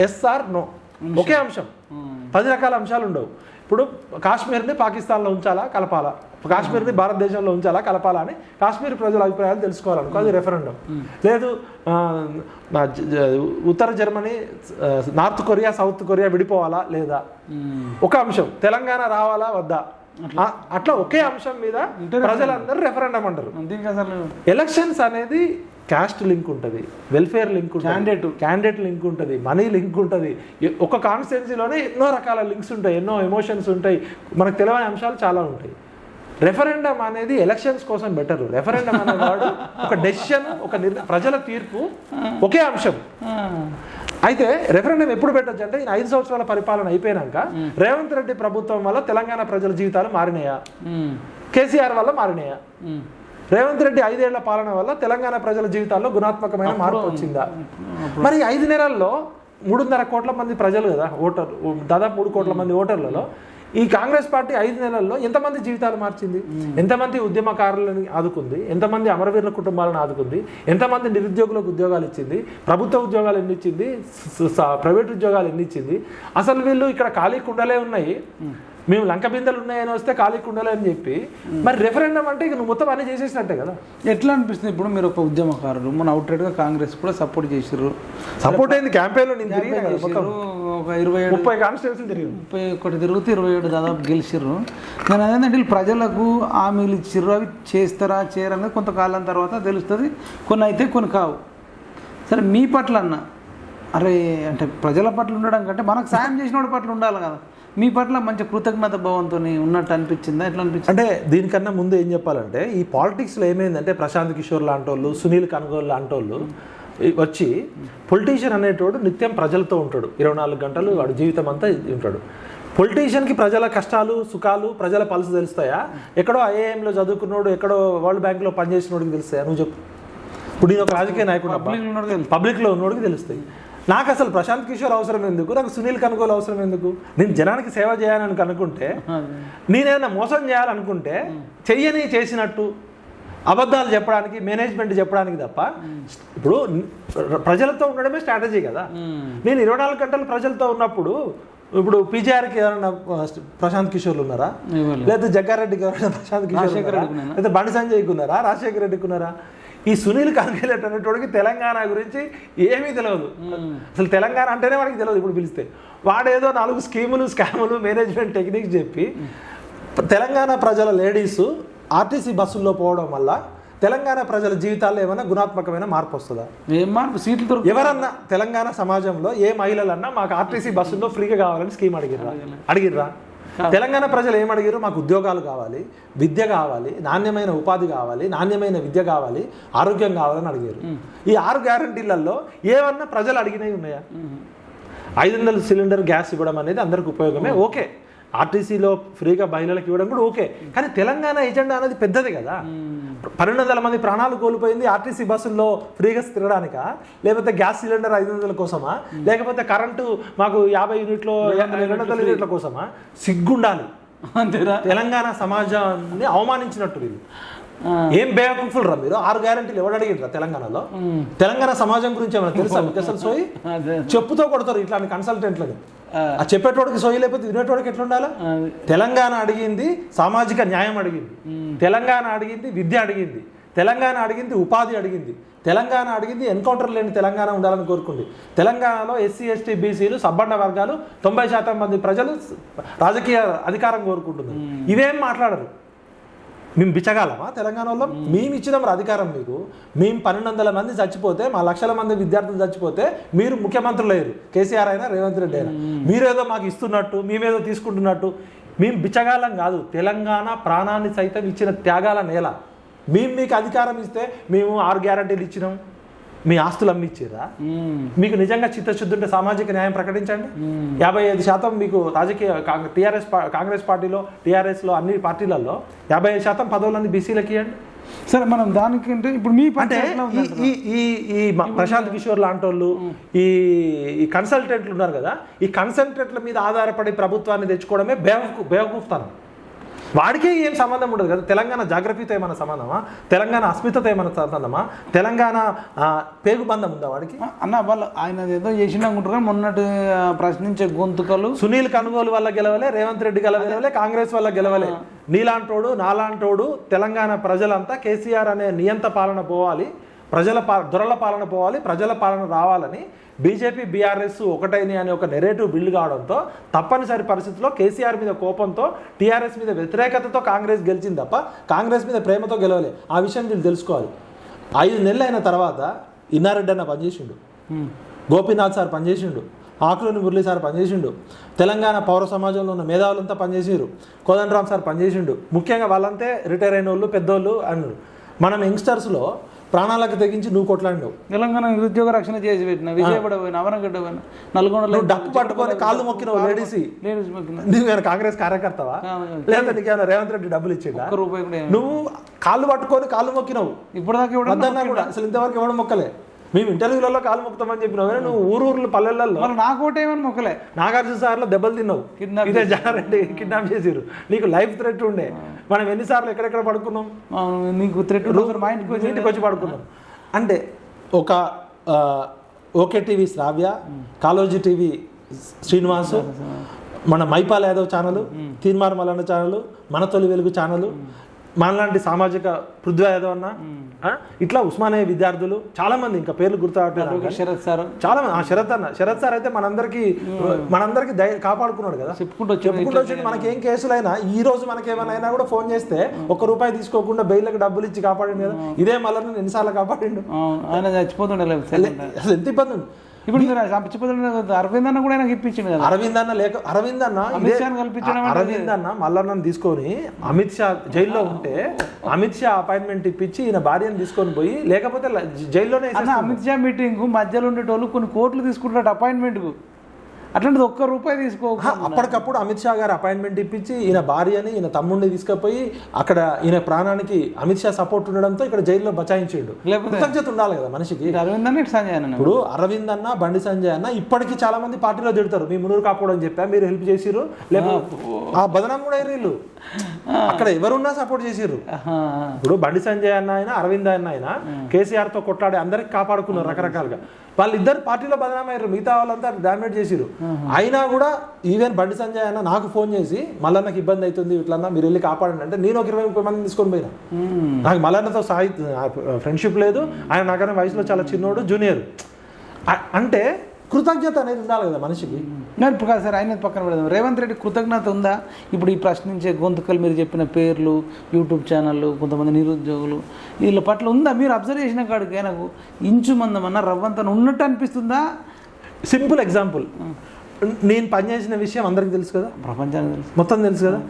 ఎస్ ఆర్ నో, ఒకే అంశం, 10 రకాల అంశాలు ఉండవు. ఇప్పుడు కాశ్మీర్ని పాకిస్తాన్లో ఉంచాలా కలపాలా, కాశ్మీర్ని భారతదేశంలో ఉంచాలా కలపాలా అని కాశ్మీర్ ప్రజల అభిప్రాయాలు తెలుసుకోవాలనుకో, అది రెఫరెండం. లేదు ఉత్తర Germany, north Korea, south Korea విడిపోవాలా లేదా, ఒక అంశం, తెలంగాణ రావాలా వద్దా, అట్లా ఒకే అంశం మీద ప్రజలందరూ రెఫరెండం అంటారు. ఎలక్షన్స్ అనేది క్యాస్ట్ లింక్ ఉంటుంది, వెల్ఫేర్ లింక్ ఉంటుంది, క్యాండిడేట్ లింక్ ఉంటుంది, మనీ లింక్ ఉంటుంది. ఒక కాన్స్టిట్యున్సీలోనే ఎన్నో రకాల లింక్స్ ఉంటాయి, ఎన్నో ఎమోషన్స్ ఉంటాయి, మనకు తెలియని అంశాలు చాలా ఉంటాయి. రెఫరెండం అనేది ఎలక్షన్స్ కోసం బెటరు. రెఫరెండం అనేవాడు ఒక డెసిషన్, ఒక ప్రజల తీర్పు, ఒకే అంశం. అయితే రెఫరెండం ఎప్పుడు పెట్టచ్చు అంటే 5 సంవత్సరాల పరిపాలన అయిపోయినాక రేవంత్ రెడ్డి ప్రభుత్వం వల్ల తెలంగాణ ప్రజల జీవితాలు మారినాయా, కేసీఆర్ వల్ల మారినాయా, రేవంత్ రెడ్డి 5 ఏళ్ల పాలన వల్ల తెలంగాణ ప్రజల జీవితాల్లో గుణాత్మకమైన మార్పు వచ్చిందా? మరి 5 నెలల్లో 3.5 కోట్ల మంది ప్రజలు కదా ఓటర్, దాదాపు 3 కోట్ల మంది ఓటర్లలో ఈ కాంగ్రెస్ పార్టీ 5 నెలల్లో ఎంతమంది జీవితాలు మార్చింది? ఎంతమంది ఉద్యమకారులను ఆదుకుంది? ఎంతమంది అమరవీరుల కుటుంబాలను ఆదుకుంది? ఎంతమంది నిరుద్యోగులకు ఉద్యోగాలు ఇచ్చింది? ప్రభుత్వ ఉద్యోగాలు ఎన్ని ఇచ్చింది? ప్రైవేట్ ఉద్యోగాలు ఎన్ని ఇచ్చింది? అసలు వీళ్ళు ఇక్కడ ఖాళీ కుండలే ఉన్నాయి, మేము లంక బిందెలు ఉన్నాయని వస్తే ఖాళీ కుండలే అని చెప్పి, మరి రెఫరెండం అంటే ఇక నువ్వు మొత్తం అన్నీ చేసేసినట్టే కదా. ఎట్లా అనిపిస్తుంది ఇప్పుడు? మీరు ఒక ఉద్యమకారులు, మన అవుట్రైట్గా కాంగ్రెస్ కూడా సపోర్ట్ చేసారు. సపోర్ట్ అయింది క్యాంపెయిన్లో, నేను ఒక 27-30 కాన్స్టిట్యూన్సీలు తిరిగి 31 తిరుగుతూ 27 దాదాపు గెలిచిర్రు. నేను అదేంటంటే వీళ్ళు ప్రజలకు హామీలు ఇచ్చిర్రు, అవి చేస్తారా చేయరనేది కొంతకాలం తర్వాత తెలుస్తుంది. కొన్ని అయితే కొన్ని కావు. సరే మీ పట్ల అన్న, అరే అంటే ప్రజల పట్ల ఉండడం కంటే మనకు సాయం చేసిన వాడి పట్ల ఉండాలి కదా. మీ పట్ల మంచి కృతజ్ఞత భావంతో ఉన్నట్టు అనిపించిందా? ఎట్లా అనిపించింది? అంటే దీనికన్నా ముందు ఏం చెప్పాలంటే, ఈ పాలిటిక్స్లో ఏమైందంటే ప్రశాంత్ కిషోర్ లాంటి వాళ్ళు, సునీల్ కన్గోల్ లాంటి వాళ్ళు వచ్చి, పొలిటీషియన్ అనేటోడు నిత్యం ప్రజలతో ఉంటాడు, 24 గంటలు వాడు జీవితం అంతా ఉంటాడు. పొలిటీషియన్కి ప్రజల కష్టాలు సుఖాలు, ప్రజల పల్స్ తెలుస్తాయా? ఎక్కడో ఐఏఎంలో చదువుకున్నాడు, ఎక్కడో వరల్డ్ బ్యాంక్లో పనిచేసినోడికి తెలుస్తాయా? నువ్వు చెప్పు. ఇప్పుడు నేను ఒక రాజకీయ నాయకుడు, పబ్లిక్లో ఉన్నోడికి తెలుస్తాయి. నాకు అసలు ప్రశాంత్ కిషోర్ అవసరం ఎందుకు, నాకు సునీల్ కన్గోల్ అవసరం ఎందుకు? నేను జనానికి సేవ చేయాలని అనుకుంటే, నేనేదైనా మోసం చేయాలనుకుంటే చేసినట్టు అబద్ధాలు చెప్పడానికి, మేనేజ్మెంట్ చెప్పడానికి తప్ప, ఇప్పుడు ప్రజలతో ఉండడమే స్ట్రాటజీ కదా. నేను 24 గంటలు ప్రజలతో ఉన్నప్పుడు, ఇప్పుడు పీజీఆర్కి ఎవరైనా ప్రశాంత్ కిషోర్లు ఉన్నారా? లేదా జగ్గారెడ్డికి ఎవరైనా ప్రశాంత్ కిషోర్, లేదా బండి సంజయ్కి ఉన్నారా? రాజశేఖర రెడ్డికి ఉన్నారా? ఈ సునీల్ కన్గోల్ అనేటోడికి తెలంగాణ గురించి ఏమీ తెలియదు. అసలు తెలంగాణ అంటేనే వాడికి తెలియదు. ఇప్పుడు పిలిస్తే వాడేదో 4 స్కీములు, స్కాములు, మేనేజ్మెంట్ టెక్నిక్స్ చెప్పి తెలంగాణ ప్రజల లేడీస్ ఆర్టీసీ బస్సుల్లో పోవడం వల్ల తెలంగాణ ప్రజల జీవితాల్లో ఏమైనా గుణాత్మకమైన మార్పు వస్తుందా? ఏం మార్పు? సీట్లు ఎవరన్నా తెలంగాణ సమాజంలో ఏ మహిళలన్నా మాకు ఆర్టీసీ బస్సుల్లో ఫ్రీగా కావాలని స్కీమ్ అడిగిర్రా? తెలంగాణ ప్రజలు ఏమడిగారు? మాకు ఉద్యోగాలు కావాలి, విద్య కావాలి, నాణ్యమైన ఉపాధి కావాలి, నాణ్యమైన విద్య కావాలి, ఆరోగ్యం కావాలని అడిగారు. ఈ 6 గ్యారంటీలలో ఏమన్నా ప్రజలు అడిగినవి ఉన్నాయా? 500 సిలిండర్ గ్యాస్ ఇవ్వడం అనేది అందరికి ఉపయోగమే, ఓకే. ఆర్టీసీలో ఫ్రీగా మహిళలకు ఇవ్వడం కూడా ఓకే. కానీ తెలంగాణ ఎజెండా అనేది పెద్దది కదా. 1200 మంది ప్రాణాలు కోల్పోయింది ఆర్టీసీ బస్సుల్లో ఫ్రీగా తిరగడానికా, లేకపోతే గ్యాస్ సిలిండర్ 500 కోసమా, లేకపోతే కరెంటు మాకు 50 యూనిట్లు 200 యూనిట్ల కోసమా? సిగ్గుండాలి. అంతేనా? తెలంగాణ సమాజాన్ని అవమానించినట్టు వీళ్ళు. ఏం బేవకూఫులు రా మీరు? 6 గ్యారెంటీలు ఎవరు అడిగిరా తెలంగాణలో? తెలంగాణ సమాజం గురించి ఏమైనా తెలుసా మీకు అసలు? సోయి చెప్పుతో కొడతారు ఇట్లాంటి కన్సల్టెంట్లని. ఆ చెప్పేటోడికి సోయి లేకపోతే వినేటోడికి ఎట్లా ఉండాలి? తెలంగాణ అడిగింది సామాజిక న్యాయం అడిగింది, తెలంగాణ అడిగింది విద్య అడిగింది, తెలంగాణ అడిగింది ఉపాధి అడిగింది, తెలంగాణ అడిగింది ఎన్కౌంటర్ లేని తెలంగాణ ఉండాలని కోరుకుంది. తెలంగాణలో ఎస్సీ ఎస్టీ బీసీలు సబ్బండ వర్గాలు 90% మంది ప్రజలు రాజకీయ అధికారం కోరుకుంటున్నారు. ఇవేం మాట్లాడరు. మేము బిచ్చగాలమా తెలంగాణలో? మేము ఇచ్చినాం అధికారం మీకు. మేము 1200 మంది చచ్చిపోతే, మా లక్షల మంది విద్యార్థులు చచ్చిపోతే మీరు ముఖ్యమంత్రులు అయ్యారు. కేసీఆర్ అయినా రేవంత్ రెడ్డి అయినా మీరేదో మాకు ఇస్తున్నట్టు, మేమేదో తీసుకుంటున్నట్టు. మేము బిచ్చగాలం కాదు. తెలంగాణ ప్రాణాన్ని సైతం ఇచ్చిన త్యాగాల నేల. మేము మీకు అధికారం ఇస్తే మేము 6 గ్యారంటీలు ఇచ్చినాం, మీ ఆస్తులు అమ్మిచ్చిరా? మీకు నిజంగా చిత్తశుద్ధి ఉంటే సామాజిక న్యాయం ప్రకటించండి. 55% మీకు రాజకీయ కాంగ్రెస్ పార్టీలో, టీఆర్ఎస్లో, అన్ని పార్టీలలో 55% పదవులన్నీ బీసీలకి ఇవ్వండి. సరే, మనం దానికంటే ఇప్పుడు మీ అంటే ఈ ప్రశాంత్ కిషోర్ లాంటి వాళ్ళు, ఈ కన్సల్టెంట్లు ఉన్నారు కదా, ఈ కన్సల్టెంట్ల మీద ఆధారపడి ప్రభుత్వాన్ని తెచ్చుకోవడమే బేవకూఫ్తానం. వాడికే ఏం సంబంధం ఉండదు కదా. తెలంగాణ జాగ్రఫీతో ఏమైనా సంబంధమా? తెలంగాణ అస్మితతో ఏమైనా సంబంధమా? తెలంగాణ పేగుబంధం ఉందా వాడికి? అన్న వాళ్ళు ఆయన ఏదో చేసినాకుంటారు. మొన్నటి ప్రశ్నించే గొంతుకలు సునీల్ కన్గోలు వల్ల గెలవలే, రేవంత్ రెడ్డి గెలవలే, కాంగ్రెస్ వల్ల గెలవలే. నీలాంటోడు నాలాంటోడు తెలంగాణ ప్రజలంతా కేసీఆర్ అనే నియంత పాలన పోవాలి, దొరల పాలన పోవాలి, ప్రజల పాలన రావాలని బీజేపీ బీఆర్ఎస్ ఒకటైన అని ఒక నెరేటివ్ బిల్డ్ కావడంతో తప్పనిసరి పరిస్థితుల్లో కేసీఆర్ మీద కోపంతో, టీఆర్ఎస్ మీద వ్యతిరేకతతో కాంగ్రెస్ గెలిచింది తప్ప కాంగ్రెస్ మీద ప్రేమతో గెలవలే. ఆ విషయం వీళ్ళు తెలుసుకోవాలి. 5 నెలలు అయిన తర్వాత ఇన్నారెడ్డి అన్న పనిచేసిండు, గోపీనాథ్ సార్ పనిచేసిండు, ఆకులోని మురళి సార్ పనిచేసిండు, తెలంగాణ పౌర సమాజంలో ఉన్న మేధావులంతా పనిచేసారు, కోదండరామ్ సార్ పనిచేసిండు. ముఖ్యంగా వాళ్ళంతే రిటైర్ అయిన వాళ్ళు పెద్దోళ్ళు అన్నారు. మనం యంగ్స్టర్స్లో ప్రాణాలకు తెగించి నువ్వు కొట్లాడినావు. తెలంగాణ నిరుద్యోగ రక్షణ చేసి పెట్టిన, విజయవాడ పోయిన, అవనగడ్డ పోయిన, నల్గొండలో డప్పు పట్టుకొని కాళ్ళు మొక్కినావు లేడీస్ మొక్కిన. నువ్వు కాంగ్రెస్ కార్యకర్తవా లేదా నీకేమైనా రేవంత్ రెడ్డి డబ్బులు ఇచ్చిండా? రూపాయి కూడా నువ్వు కాళ్ళు పట్టుకొని కాళ్ళు మొక్కినావు. ఇప్పటిదాకా వద్దన్నా కూడా అసలు ఇంతవరకు ఎవడు మొక్కలే. మేము ఇంటర్వ్యూలలో కాలు మొక్కుతామని చెప్పినావు, నువ్వు ఊరు పల్లెలలో నాకు ఓటేమని మొక్కలే. నాగార్జున సార్లో దెబ్బలు తిన్నావు, ఇదే జారెడ్డి కిడ్నాప్ చేసిరు, నీకు లైఫ్ థ్రెట్ ఉండే. మనం ఎన్నిసార్లు ఎక్కడెక్కడ పడుకున్నాం, నీకు థ్రెట్ మా ఇంటికి వచ్చి పడుకున్నాం. అంటే ఒక ఓకే టీవీ శ్రావ్య, కాలోజీ టీవీ శ్రీనివాసు, మన మైపాల్ యాదవ్ ఛానల్, తీన్మార్ మల్లన్న ఛానల్, మన తొలి వెలుగు ఛానల్, మనలాంటి సామాజిక పృథ్వీ యాదవ్ అన్న, ఇట్లా ఉస్మానియా విద్యార్థులు చాలా మంది, ఇంకా పేర్లు గుర్తురావట్లేదు. శరత్ సార్, చాలా మంది. శరత్ సార్ అయితే మనందరికి కాపాడుకున్నాడు కదా, చెప్పుకుంటూ వచ్చి మనకి ఏం కేసులైనా ఈ రోజు మనకేమైనా కూడా ఫోన్ చేస్తే ₹1 తీసుకోకుండా బెయిల్కి డబ్బులు ఇచ్చి కాపాడిండు కదా. ఇదే మళ్ళీ ఎన్నిసార్లు కాపాడిండు, ఆయన చచ్చిపోతుండే. అసలు ఎంత ఇబ్బంది ఉంది. ఇప్పుడు అరవింద్ అన్న కూడా ఆయనకి ఇప్పించింది కదా. అరవింద్ అన్న మల్లన్నను తీసుకొని అమిత్ షా జైల్లో ఉంటే అమిత్ షా అపాయింట్మెంట్ ఇప్పించి ఈయన భార్యను తీసుకొని పోయి, లేకపోతే జైల్లోనే అమిత్ షా మీటింగ్ మధ్యలో ఉండేటోళ్ళు కొన్ని కోట్లు తీసుకుంటారు అపాయింట్మెంట్కు. అట్లాంటిది ₹1 తీసుకో. అప్పటికప్పుడు అమిత్ షా గారు అపాయింట్మెంట్ ఇప్పించి ఈయన భార్యని ఈయన తమ్ముడిని తీసుకుపోయి అక్కడ ఈయన ప్రాణానికి అమిత్ షా సపోర్ట్ ఉండడంతో ఇక్కడ జైల్లో బచాయించాడు. కృతజ్ఞత ఉండాలి కదా మనిషికి. ఇప్పుడు అరవింద్ అన్న, బండి సంజయ్ అన్న ఇప్పటికీ చాలా మంది పార్టీలో తిడతారు, మీ మునూరు కాపాడని చెప్పా, మీరు హెల్ప్ చేసిరు, లేకపోతే ఆ బదనాం కూడా వీళ్ళు అక్కడ ఎవరున్నా సపోర్ట్ చేసిర్రు. ఇప్పుడు బండి సంజయ్ అన్న అయినా, అరవింద్ అన్న అయినా కేసీఆర్ తో కొట్లాడి అందరికి కాపాడుకున్నారు రకరకాలుగా. వాళ్ళిద్దరు పార్టీలో బదనామయ్యారు, మిగతా వాళ్ళంతా డామినేట్ చేసిరు. అయినా కూడా ఈవెన్ బండి సంజయ్ అన్న నాకు ఫోన్ చేసి మల్లన్నకి ఇబ్బంది అవుతుంది ఇట్లన్నా మీరు వెళ్ళి కాపాడండి అంటే నేను ఒక 20-30 మందిని తీసుకొని పోయినా. నాకు మల్లన్నతో ఫ్రెండ్షిప్ లేదు, ఆయన నాకన్నా వయసులో చాలా చిన్నోడు, జూనియర్. అంటే కృతజ్ఞత అనేది ఉండాలి కదా మనిషికి. ఇప్పుడు కాదు సార్, ఆయన పక్కన పెడదాం. రేవంత్ రెడ్డి కృతజ్ఞత ఉందా? ఇప్పుడు ఈ ప్రశ్నించే గొంతుకలు, మీరు చెప్పిన పేర్లు, యూట్యూబ్ ఛానళ్ళు, కొంతమంది నిరుద్యోగులు, వీళ్ళ పట్ల ఉందా? మీరు అబ్జర్వ్ చేసిన కాడికి నాకు ఇంచు మందమన్నా రవ్వంత ఉన్నట్టు అనిపిస్తుందా? సింపుల్ ఎగ్జాంపుల్, నేను పనిచేసిన విషయం అందరికి తెలుసు కదా, ప్రపంచానికి తెలుసు, మొత్తం తెలుసు కదా.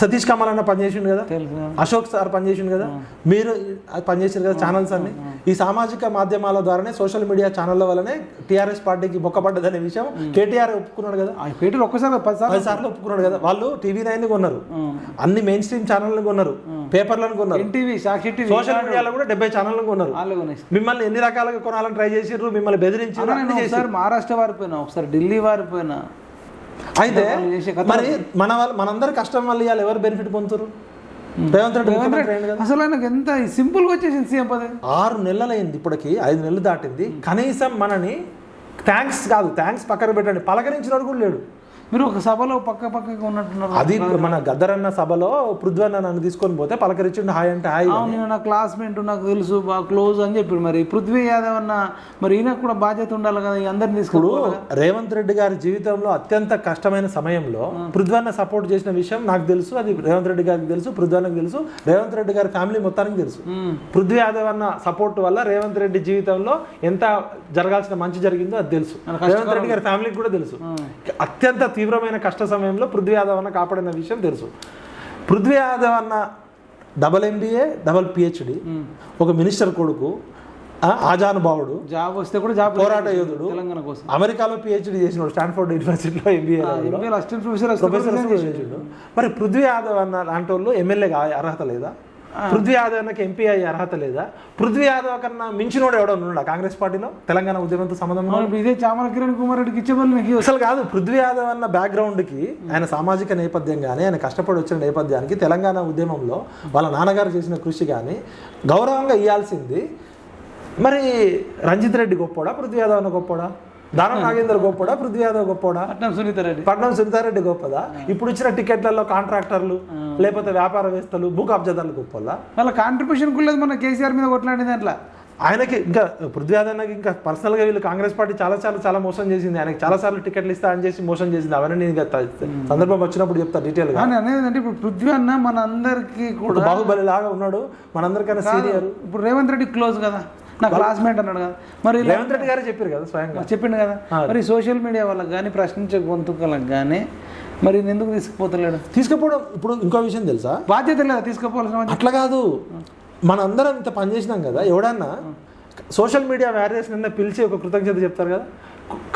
సతీష్ కమల్ అన్న పనిచేసిండు కదా, అశోక్ సార్ పనిచేసిండు కదా, మీరు పనిచేసారు కదా ఛానల్స్ అన్ని. ఈ సామాజిక మాధ్యమాల ద్వారానే, సోషల్ మీడియా ఛానళ్ళ వల్లనే టీఆర్ఎస్ పార్టీకి బొక్కపడ్డదనే విషయం కేటీఆర్ ఒప్పుకున్నాడు కదా. ఒక్కసారి 10 సార్లు ఒప్పుకున్నాడు కదా. వాళ్ళు TV9 కొన్నారు, అన్ని మెయిన్ స్ట్రీమ్ ఛానళ్ళని కొన్నారు, పేపర్లను కొన్నారు, సోషల్ మీడియాలో కూడా 70 ఛానళ్ళని కొన్నారు. మిమ్మల్ని ఎన్ని రకాలుగా కొనాలని ట్రై చేసిర్రు, మిమ్మల్ని బెదిరించారు. మహారాష్ట్ర వారిపోయినా, ఒకసారి ఢిల్లీ వారిపోయినా. అయితే మరి మనందరి కష్టం వల్ల ఇవాళ ఎవరు బెనిఫిట్ పొందుతారు? రేవంత్ రెడ్డి అసలు ఆయనకు ఎంత సింపుల్గా వచ్చేసింది సీఎం పదవి. 6 నెలలైంది, ఇప్పటికి 5 నెలలు దాటింది. కనీసం మనని థ్యాంక్స్ పక్కన పెట్టండి, పలకరించినోడు కూడా లేడు. మీరు ఒక సభలో పక్కగా ఉన్నట్టున్నారు. అది మన గద్దరన్న సభలో పృథ్వన్న నన్ను తీసుకొని పోతే పలకరించిండు, హాయ్ అంటే హాయ్. నేను నా క్లాస్మేట్, నాకు తెలుసు, బాగా క్లోజ్ అని చెప్పారు. మరి పృథ్వీ యాదవ్ అన్న, మరి ఈయనకు కూడా బాధ్యత ఉండాలి కదా, అందరిని తీసుకుని. రేవంత్ రెడ్డి గారి జీవితంలో అత్యంత కష్టమైన సమయంలో పృథ్వన్న సపోర్ట్ చేసిన విషయం నాకు తెలుసు, అది రేవంత్ రెడ్డి గారికి తెలుసు, పృథ్వన్నకు తెలుసు, రేవంత్ రెడ్డి గారి ఫ్యామిలీ మొత్తానికి తెలుసు. పృథ్వీ యాదవ్ అన్న సపోర్ట్ వల్ల రేవంత్ రెడ్డి జీవితంలో ఎంత జరగాల్సిన మంచి జరిగిందో అది తెలుసు, రేవంత్ రెడ్డి గారి ఫ్యామిలీకి కూడా తెలుసు. అత్యంత తీవ్రమైన కష్ట సమయంలో పృథ్వీ యాదవ్ అన్న కాపాడిన విషయం తెలుసు. పృథ్వీ యాదవ్ అన్న MBA, PhD, ఒక మినిస్టర్ కొడుకు, ఆజానుభావుడు, జాబ్ వస్తే కూడా జాబ్, పోరాట యోధుడు, తెలంగాణ కోసం అమెరికాలో PhD చేసినాడు, స్టాన్ఫోర్డ్ యూనివర్సిటీలో MBA. మరి పృథ్వీ యాదవ్ అన్న లాంటి వాళ్ళు ఎమ్మెల్యే అర్హత లేదా? పృథ్వీ యాదవ్ అన్నకి MP అయ్యే అర్హత లేదా? పృథ్వీ యాదవ్ కన్నా మించినోడు ఎవడో ఉన్నాడా కాంగ్రెస్ పార్టీలో తెలంగాణ ఉద్యమంతో సంబంధం? ఇదే చామల కిరణ్ కుమార్ రెడ్డికి ఇచ్చేవాళ్ళు అసలు కాదు. పృథ్వీ యాదవ్ అన్న బ్యాక్గ్రౌండ్కి, ఆయన సామాజిక నేపథ్యం కానీ, ఆయన కష్టపడి వచ్చిన నేపథ్యానికి, తెలంగాణ ఉద్యమంలో వాళ్ళ నాన్నగారు చేసిన కృషి కానీ గౌరవంగా ఇవ్వాల్సింది. మరి రంజిత్ రెడ్డి గొప్పోడా, పృథ్వీ యాదవ్ అన్న గొప్పోడా? దానం నాగేందర్ గొప్పడా, పృథ్వీ యాదవ్ గొప్పడా, పట్నం సునీతారెడ్డి గొప్పదా? ఇప్పుడు ఇచ్చిన టికెట్లలో కాంట్రాక్టర్లు, లేకపోతే వ్యాపారవేత్తలు, భూ కబ్జాదారులు గొప్పలా? వాళ్ళ కాంట్రిబ్యూషన్ కూడా మన కేసీఆర్ మీద కొట్లాడింది. అట్లా ఆయనకి ఇంకా పృథ్వీ యాదవ్కి ఇంకా పర్సనల్గా వీళ్ళు కాంగ్రెస్ పార్టీ చాలా మోసం చేసింది. ఆయనకి చాలాసార్లు టికెట్లు ఇస్తా అని చేసి మోసం చేసింది. అవన్నీ నేను సందర్భం వచ్చినప్పుడు చెప్తా డీటెయిల్గా. అనేది అంటే ఇప్పుడు పృథ్వీ అన్న మన అందరికీ కూడా బాహుబలి లాగా ఉన్నాడు, మనందరికైనా సీనియర్. ఇప్పుడు రేవంత్ రెడ్డి క్లోజ్ కదా, నా క్లాస్మేట్ అన్నాడు కదా. మరి రేవంత్ రెడ్డి గారు చెప్పారు కదా స్వయంగా, చెప్పిండు కదా. మరి సోషల్ మీడియా వాళ్ళకి కానీ ప్రశ్నించే గొంతుకలకు కానీ మరి ఎందుకు తీసుకుపోతలేడు? తీసుకుపోవడం. ఇప్పుడు ఇంకో విషయం తెలుసా, బాధ్యత లేదా తీసుకుపోవాల్సిన? అట్లా కాదు, మనందరం ఇంత పని చేసినాం కదా, ఎవడన్నా సోషల్ మీడియా వారియర్స్ నిన్న పిలిచి ఒక కృతజ్ఞత చెప్తారు కదా.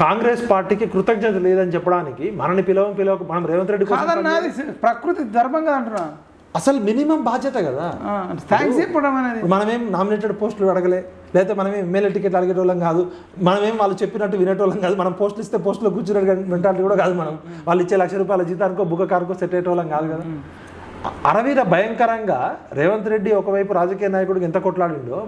కాంగ్రెస్ పార్టీకి కృతజ్ఞత లేదని చెప్పడానికి మనని పిలవక మనం రేవంత్ రెడ్డి ప్రకృతి ధర్మం కదా అంటున్నా. అసలు మినిమం బాధ్యత కదా. థ్యాంక్స్ చెప్పడం అనేది. మనమేం నామినేటెడ్ పోస్టులు అడగలే, లేకపోతే మనమేం ఎమ్మెల్యే టికెట్ అడిగేటోళ్ళం కాదు, మనమేం వాళ్ళు చెప్పినట్టు వినేటోళ్ళం కాదు, మనం పోస్టులు ఇస్తే పోస్టులో కూర్చునే మెంటాలిటీ కూడా కాదు, మనం వాళ్ళు ఇచ్చే ₹1,00,000 జీతానికో బుక్క కారుకో సెట్ అయ్యేటోళ్ళం కాదు కదా. అరవీర భయంకరంగా రేవంత్ రెడ్డి ఒకవైపు రాజకీయ నాయకుడికి ఎంత కొట్లాడిండో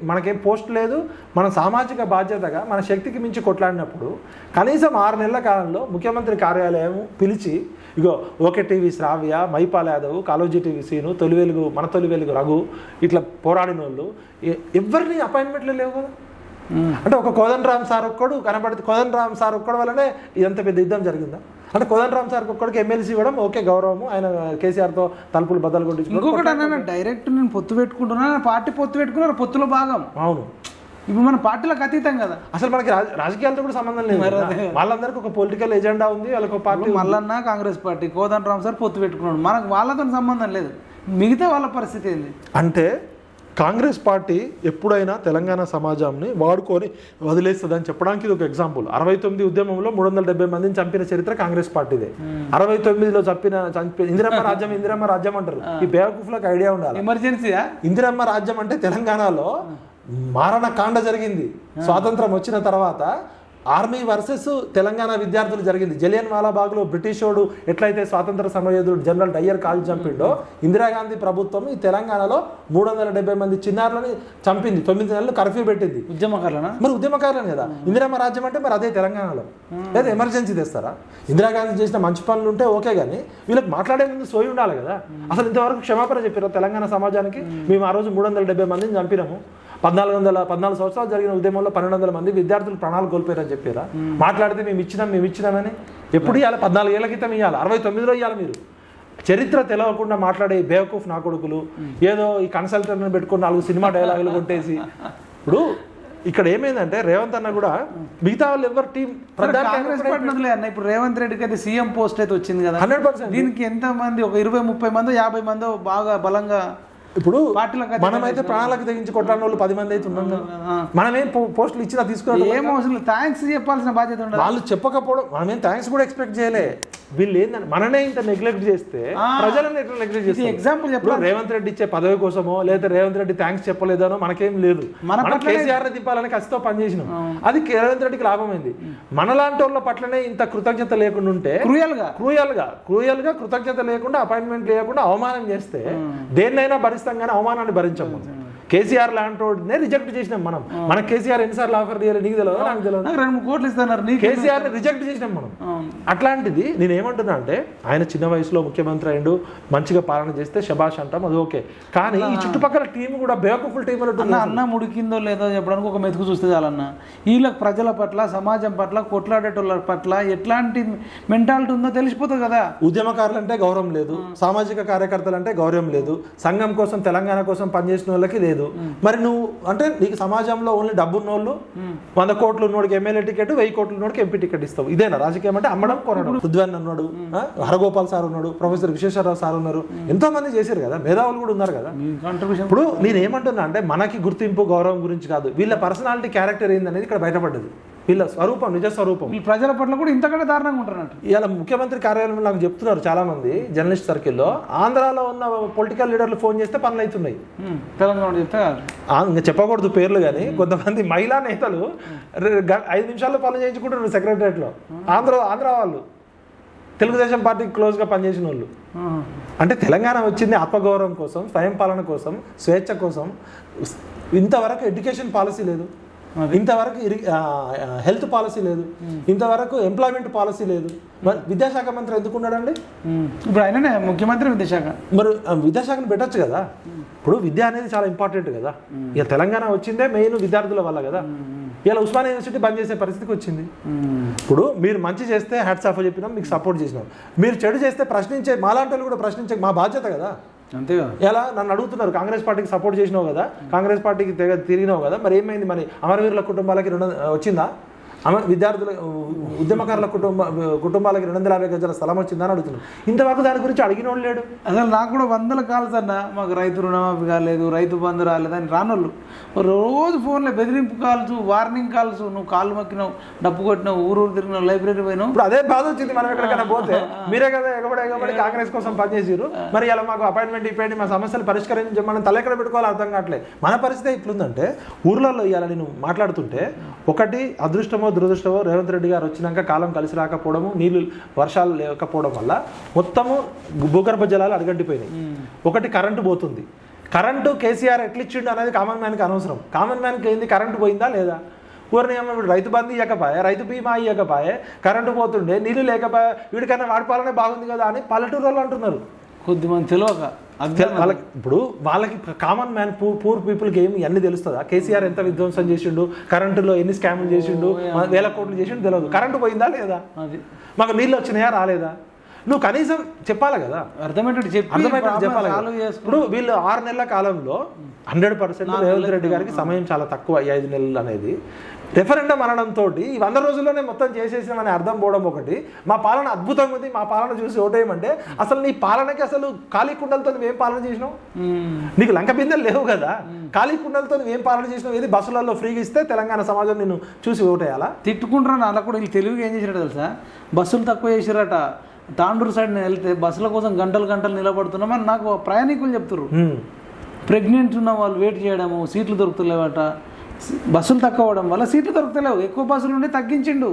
మనకేం పోస్ట్ లేదు. మన సామాజిక బాధ్యతగా మన శక్తికి మించి కొట్లాడినప్పుడు కనీసం 6 నెలల కాలంలో ముఖ్యమంత్రి కార్యాలయం పిలిచి ఇగో ఓకే టీవీ శ్రావ్య, మైపాల్ యాదవ్, కాలోజీ టీవీ సీను, మన తొలి వెలుగు రఘు ఇట్లా పోరాడిన వాళ్ళు ఎవరిని అపాయింట్మెంట్లు లేవు కదా. అంటే ఒక కోదండరామ్ సార్ ఒక్కడు కనబడితే కోదండరామ్ సార్ ఒక్కడు వల్లనే ఇదంత పెద్ద యుద్ధం జరిగిందా? అంటే కోదండరామ్ సార్ ఒక్కడికి ఎమ్మెల్సీ ఇవ్వడం ఓకే గౌరవము, ఆయన కేసీఆర్తో తలుపులు బద్దలు కొట్టించుకోవడం. ఇంకొకటి అన్న డైరెక్ట్ నేను పొత్తు పెట్టుకుంటున్నా, పార్టీ పొత్తు పెట్టుకున్నారు, పొత్తులో భాగం. అవును, ఇప్పుడు మన పార్టీలకు అతీతం కదా, అసలు మనకి రాజకీయాలతో కూడా సంబంధం లేదు. వాళ్ళందరికీ ఒక పొలిటికల్ ఎజెండా ఉంది, వాళ్ళకి party. Mallanna Congress party, Kodandaram sir పొత్తు పెట్టుకున్నాడు, మనకు వాళ్ళతో సంబంధం లేదు. మిగతా వాళ్ళ పరిస్థితి ఏంది అంటే కాంగ్రెస్ పార్టీ ఎప్పుడైనా తెలంగాణ సమాజాన్ని వాడుకొని వదిలేస్తుందని చెప్పడానికి ఇది ఒక ఎగ్జాంపుల్. 69 ఉద్యమంలో 370 మందిని చంపిన చరిత్ర కాంగ్రెస్ పార్టీదే. 69లో చంపిన ఇందిరమ్మ రాజ్యం అంటారు. ఈ బేవకూఫ్లకు ఐడియా ఉండాలి. ఎమర్జెన్సీయా? ఇందిరమ్మ రాజ్యం అంటే తెలంగాణలో మారణకాండ జరిగింది. స్వాతంత్రం వచ్చిన తర్వాత ఆర్మీ వర్సెస్ తెలంగాణ విద్యార్థులు జరిగింది. జలియన్ వాలాబాగ్లో బ్రిటిషోడు ఎట్లయితే స్వాతంత్ర సమరయోధుడు జనరల్ డయ్యర్ కాల్చి చంపిండో, ఇందిరాగాంధీ ప్రభుత్వం ఈ తెలంగాణలో 370 మంది చిన్నారులని చంపింది. 9 నెలలు కర్ఫ్యూ పెట్టింది. ఉద్యమకారులనా? మరి ఉద్యమకారులని కదా. ఇందిరమ్మ రాజ్యం అంటే మరి అదే తెలంగాణలో. లేదా ఎమర్జెన్సీ తెస్తారా? ఇందిరాగాంధీ చేసిన మంచి పనులు ఉంటే ఓకే, కానీ వీళ్ళకి మాట్లాడే ముందు సోయి ఉండాలి కదా. అసలు ఇంతవరకు క్షమాపణ చెప్పారు తెలంగాణ సమాజానికి? మేము ఆ రోజు 370 మందిని చంపినాము, 14 సంవత్సరాలు జరిగిన ఉద్యమంలో 1200 మంది విద్యార్థులు ప్రాణాలు కోల్పోయారని చెప్పారా? మాట్లాడితే మేము ఇచ్చినామని ఎప్పుడు ఇవ్వాలి? 14 ఏళ్ల క్రితం ఇవ్వాలి, 69లో ఇవ్వాలి. మీరు చరిత్ర తెలవకుండా మాట్లాడే బేవకూఫ్ నా కొడుకులు ఏదో ఈ కన్సల్టెంట్ని పెట్టుకుని 4 సినిమా డైలాగులు కొట్టేసి. ఇప్పుడు ఇక్కడ ఏమైందంటే రేవంత్ అన్న కూడా మిగతా వాళ్ళు ఎవరు టీం కాంగ్రెస్ పార్టీ అన్న. ఇప్పుడు రేవంత్ రెడ్డికి అయితే సీఎం పోస్ట్ అయితే వచ్చింది కదా, 100%. దీనికి ఎంత మంది, ఒక 20-30 మందో 50 మందో బాగా బలంగా ఇప్పుడు మనమైతే ప్రాణాలకు తెగించి కొట్లాడిన వాళ్ళు 10 మంది అయితే ఉన్నాం కదా. మనమేం పోస్టులు ఇచ్చినా తీసుకున్నాం, ఏం అవసరం థ్యాంక్స్ చెప్పాల్సిన బాధ్యత ఉండదు. వాళ్ళు చెప్పకపోవడం, మనమేం థ్యాంక్స్ కూడా ఎక్స్పెక్ట్ చేయలే. వీళ్ళు ఏంటంటే మననే ఇంత నెగ్లెక్ట్ చేస్తే ప్రజలను ఎట్లా నెగ్లెక్ట్ చేస్తే? ఎగ్జాంపుల్ చెప్పాలి, రేవంత్ రెడ్డి ఇచ్చే పదవి కోసమో లేదా రేవంత్ రెడ్డి థ్యాంక్స్ చెప్పలేదనో మనకేం లేదు. మనం కేసీఆర్ దింపాలని కసితో పనిచేసినాం, అది రేవంత్ రెడ్డికి లాభమైంది. మనలాంటి వాళ్ళ పట్లనే ఇంత కృతజ్ఞత లేకుండా ఉంటే, క్రూయల్ గా కృతజ్ఞత లేకుండా, అపాయింట్మెంట్ లేకుండా అవమానం చేస్తే దేన్నైనా భరిస్తాం కానీ అవమానాన్ని భరించాం. కేసీఆర్ లాంటి వాడినే రిజెక్ట్ చేసినాం మనం. మనకు కేసీఆర్ ఎన్నిసార్లు ఆఫర్ చేయాలి నీకు తెలియదు, నాకు తెలియదు. 2-3 కోట్లు ఇస్తున్నారు, కేసీఆర్ ని రిజెక్ట్ చేసినాం మనం. అట్లాంటిది నేను ఏమంటున్నా అంటే, ఆయన చిన్న వయసులో ముఖ్యమంత్రి అయిండు, మంచిగా పాలన చేస్తే శబాష్ అంటాం, అది ఓకే. కానీ ఈ చుట్టుపక్కల టీం కూడా బేవకూఫుల్ టీం అన్న ముడికిందో లేదో చెప్పడానికి ఒక మెతుకు చూస్తే చాలన్న. వీళ్ళకి ప్రజల పట్ల, సమాజం పట్ల, కొట్లాడేటోళ్ళ పట్ల ఎట్లాంటి మెంటాలిటీ ఉందో తెలిసిపోతుంది కదా. ఉద్యమకారులు అంటే గౌరవం లేదు, సామాజిక కార్యకర్తలు అంటే గౌరవం లేదు, సంఘం కోసం తెలంగాణ కోసం పనిచేసిన వాళ్ళకి లేదు. మరి నువ్వు అంటే నీకు సమాజంలో ఓన్లీ డబ్బున్న వాళ్ళు, 100 కోట్లు ఉన్నోడికి ఎమ్మెల్యే టికెట్, 1000 కోట్లు ఉన్నోడికి ఎంపీ టికెట్ ఇస్తావు. ఇదేనా రాజకీయం అంటే? అమ్మడం, కొనడం. పృథ్వన్ ఉన్నాడు, హరగోపాల్ సార్ ఉన్నాడు, ప్రొఫెసర్ విశ్వేశ్వరరావు సార్ ఉన్నారు, ఎంతో మంది చేశారు కదా, మేధావులు కూడా ఉన్నారు కదా. ఇప్పుడు నేను ఏమంటున్నా అంటే, మనకి గుర్తింపు గౌరవం గురించి కాదు, వీళ్ళ పర్సనాలిటీ క్యారెక్టర్ ఏందనేది ఇక్కడ బయటపడ్డది. వీళ్ళ స్వరూపం, నిజ స్వరూపం. ఈ ప్రజల పట్ల కూడా ఇంతకంటే దారుణంగా ఉంటారంట. ఇలా ముఖ్యమంత్రి కార్యాలయంలో నాకు చెప్తున్నారు చాలా మంది జర్నలిస్ట్ సర్కిల్లో, ఆంధ్రాలో ఉన్న పొలిటికల్ లీడర్లు ఫోన్ చేస్తే పనులు అవుతున్నాయి. తెలంగాణ చెప్తే ఇంకా చెప్పకూడదు పేర్లు, కానీ కొంతమంది మహిళా నేతలు 5 నిమిషాల్లో పనులు చేయించుకుంటున్నారు సెక్రటరియట్లో. ఆంధ్ర వాళ్ళు తెలుగుదేశం పార్టీకి క్లోజ్గా పనిచేసిన వాళ్ళు. అంటే తెలంగాణ వచ్చింది ఆత్మగౌరవం కోసం, స్వయం పాలన కోసం, స్వేచ్ఛ కోసం. ఇంతవరకు ఎడ్యుకేషన్ పాలసీ లేదు, ఇంతవరకు హెల్త్ పాలసీ లేదు, ఇంతవరకు ఎంప్లాయ్మెంట్ పాలసీ లేదు. మరి విద్యాశాఖ మంత్రి ఎందుకున్నాడండి? ఇప్పుడు ఆయననే ముఖ్యమంత్రి విద్యాశాఖ. మరి విద్యాశాఖను పెట్టచ్చు కదా. ఇప్పుడు విద్య అనేది చాలా ఇంపార్టెంట్ కదా. ఇక తెలంగాణ వచ్చిందే మెయిన్ విద్యార్థుల వల్ల కదా. ఇలా ఉస్మానియా యూనివర్సిటీ బంద్ చేసే పరిస్థితికి వచ్చింది. ఇప్పుడు మీరు మంచి చేస్తే హ్యాట్స్ ఆఫ్ చెప్పినాం, మీకు సపోర్ట్ చేసినాం. మీరు చెడు చేస్తే ప్రశ్నించే మాలాంటి వాళ్ళు కూడా ప్రశ్నించే మా బాధ్యత కదా. అంతే కదా. ఎలా నన్ను అడుగుతున్నారు, కాంగ్రెస్ పార్టీకి సపోర్ట్ చేసినావు కదా, కాంగ్రెస్ పార్టీకి తిరిగినావు కదా, మరి ఏమైంది, మరి అమరవీరుల కుటుంబాలకి వచ్చిందా, విద్యార్థుల ఉద్యమకారుల కుటుంబాలకి 250 గజాల స్థలం వచ్చిందని అడుగుతున్నాను. ఇంతవరకు దాని గురించి అడిగిన వాళ్ళు లేడు. అసలు నాకు కూడా 100 కాల్స్ అన్న, మాకు రైతు రుణమాఫీ కాలేదు, రైతు బంధు రాలేదని రానోళ్ళు రోజు ఫోన్లో బెదిరింపు కాల్స్, వార్నింగ్ కాల్స్, నువ్వు కాళ్ళు మొక్కినావు, డప్పు కొట్టినావు, ఊరు తిరిగినావు, లైబ్రరీ పోయినావు. ఇప్పుడు అదే బాధ వచ్చింది మనం ఎక్కడికైనా పోతే. మీరే కదా ఎగబడి కాంగ్రెస్ కోసం పనిచేసారు, మరి ఇలా మాకు అపాయింట్మెంట్ ఇవ్వండి, మా సమస్యలు పరిష్కరించి మనం తల ఎక్కడ పెట్టుకోవాలో అర్థం కావట్లేదు. మన పరిస్థితి ఇట్లుందంటే ఊర్లలో ఇవాళ నేను మాట్లాడుతుంటే, ఒకటి అదృష్టమో దురదృష్టమో రేవంత్ రెడ్డి గారు వచ్చినాక కాలం కలిసి రాకపోవడము, నీళ్లు వర్షాలు లేకపోవడం వల్ల మొత్తము భూగర్భ జలాలు అడగంటిపోయినాయి. ఒకటి కరెంటు పోతుంది. కరెంటు కేసీఆర్ ఎట్లిచ్చిండు అనేది కామన్ మ్యాన్కి అనవసరం. కామన్ మ్యాన్కి ఏంది, కరెంటు పోయిందా లేదా, ఊరిని ఇప్పుడు రైతు బంధు ఇవ్వకపోయే, రైతు బీమా ఇవ్వకపోయే, కరెంటు పోతుండే, నీళ్ళు లేకపోయే, వీడికైనా వాడిపాలనే బాగుంది కదా అని పల్లెటూరు వాళ్ళు అంటున్నారు. కొద్దిమంది తెలియక వాళ్ళకి ఇప్పుడు వాళ్ళకి కామన్ మ్యాన్ పూర్ పీపుల్కి ఏమి అన్ని తెలుస్తుందా? కేసీఆర్ ఎంత విధ్వంసం చేసిండు, కరెంటులో ఎన్ని స్కాములు చేసిండు, 1000 కోట్లు చేసిండు తెలియదు. కరెంటు పోయిందా లేదా, మాకు నీళ్ళు వచ్చినాయా రాలేదా, నువ్వు కనీసం చెప్పాలి కదా, అర్థమయ్యేటట్టు చెప్పాలి కదా. ఇప్పుడు వీళ్ళు 6 నెలల కాలంలో 100% రేవంత్ రెడ్డి గారికి సమయం చాలా తక్కువ, 5 నెలలు అనేది రెఫరెండం అనడంతో ఈ 100 రోజుల్లోనే మొత్తం చేసేసినామని అర్థం పోవడం ఒకటి. మా పాలన అద్భుతంగా ఉంది, మా పాలన చూసి ఓటేయమంటే, అసలు నీ పాలనకి అసలు ఖాళీ కుండలతో నువ్వేం పాలన చేసినావు? నీకు లంక బిందెలు లేవు కదా, ఖాళీ కుండలతో నువ్వేం పాలన చేసినావు? ఏది బస్సులలో ఫ్రీగా ఇస్తే తెలంగాణ సమాజం నిన్ను చూసి ఓటేయాలా? తిట్టుకుంటున్నాను. అలా కూడా వీళ్ళు తెలివిగా ఏం చేసినట్టు తెలుసా, బస్సులు తక్కువ చేసిరట, తాండూరు సైడ్ నేను వెళ్తే బస్సుల కోసం గంటలు నిలబడుతున్నామని నాకు ప్రయాణికులు చెప్తున్నారు. ప్రెగ్నెంట్ ఉన్న వాళ్ళు వెయిట్ చేయడము, సీట్లు దొరుకుతలేవట, బస్సులు తక్కువ అవ్వడం వల్ల సీట్లు దొరుకుతలేవు, ఎక్కువ బస్సులు ఉండి తగ్గించిండు.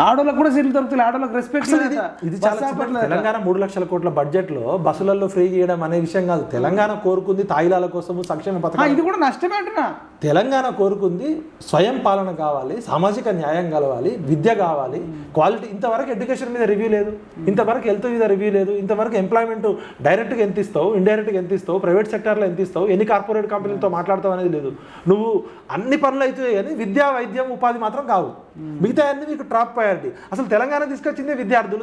ఆడోళ్ళకు కూడా సీట్లు దొరుకుతాయి, ఆడోళ్ళకి రెస్పెక్ట్. ఇది చాలా తెలంగాణ 3 లక్షల కోట్ల బడ్జెట్ లో బస్సులలో ఫ్రీ చేయడం అనే విషయం కాదు. తెలంగాణ కోరుకుంది తాయిలాల కోసము సంక్షేమ పథకం, ఇది కూడా నష్టమే అంటున్నా. తెలంగాణ కోరుకుంది స్వయం పాలన కావాలి, సామాజిక న్యాయం కావాలి, విద్య కావాలి, క్వాలిటీ. ఇంతవరకు ఎడ్యుకేషన్ మీద రివ్యూ లేదు, ఇంతవరకు హెల్త్ మీద రివ్యూ లేదు, ఇంతవరకు ఎంప్లాయ్మెంట్ డైరెక్ట్గా ఎంత ఇస్తావు, ఇండైరెక్ట్గా ఎంత ఇస్తావు, ప్రైవేట్ సెక్టార్లో ఎంత ఇస్తావు, ఎన్ని కార్పొరేట్ కంపెనీలతో మాట్లాడతావు అనేది లేదు. నువ్వు అన్ని పనులు అవుతాయి కానీ విద్య, వైద్యం, ఉపాధి మాత్రం కావు. మిగతా అన్ని మీకు టాప్ ప్రయారిటీ. అసలు తెలంగాణ తీసుకొచ్చిందే విద్యార్థులు.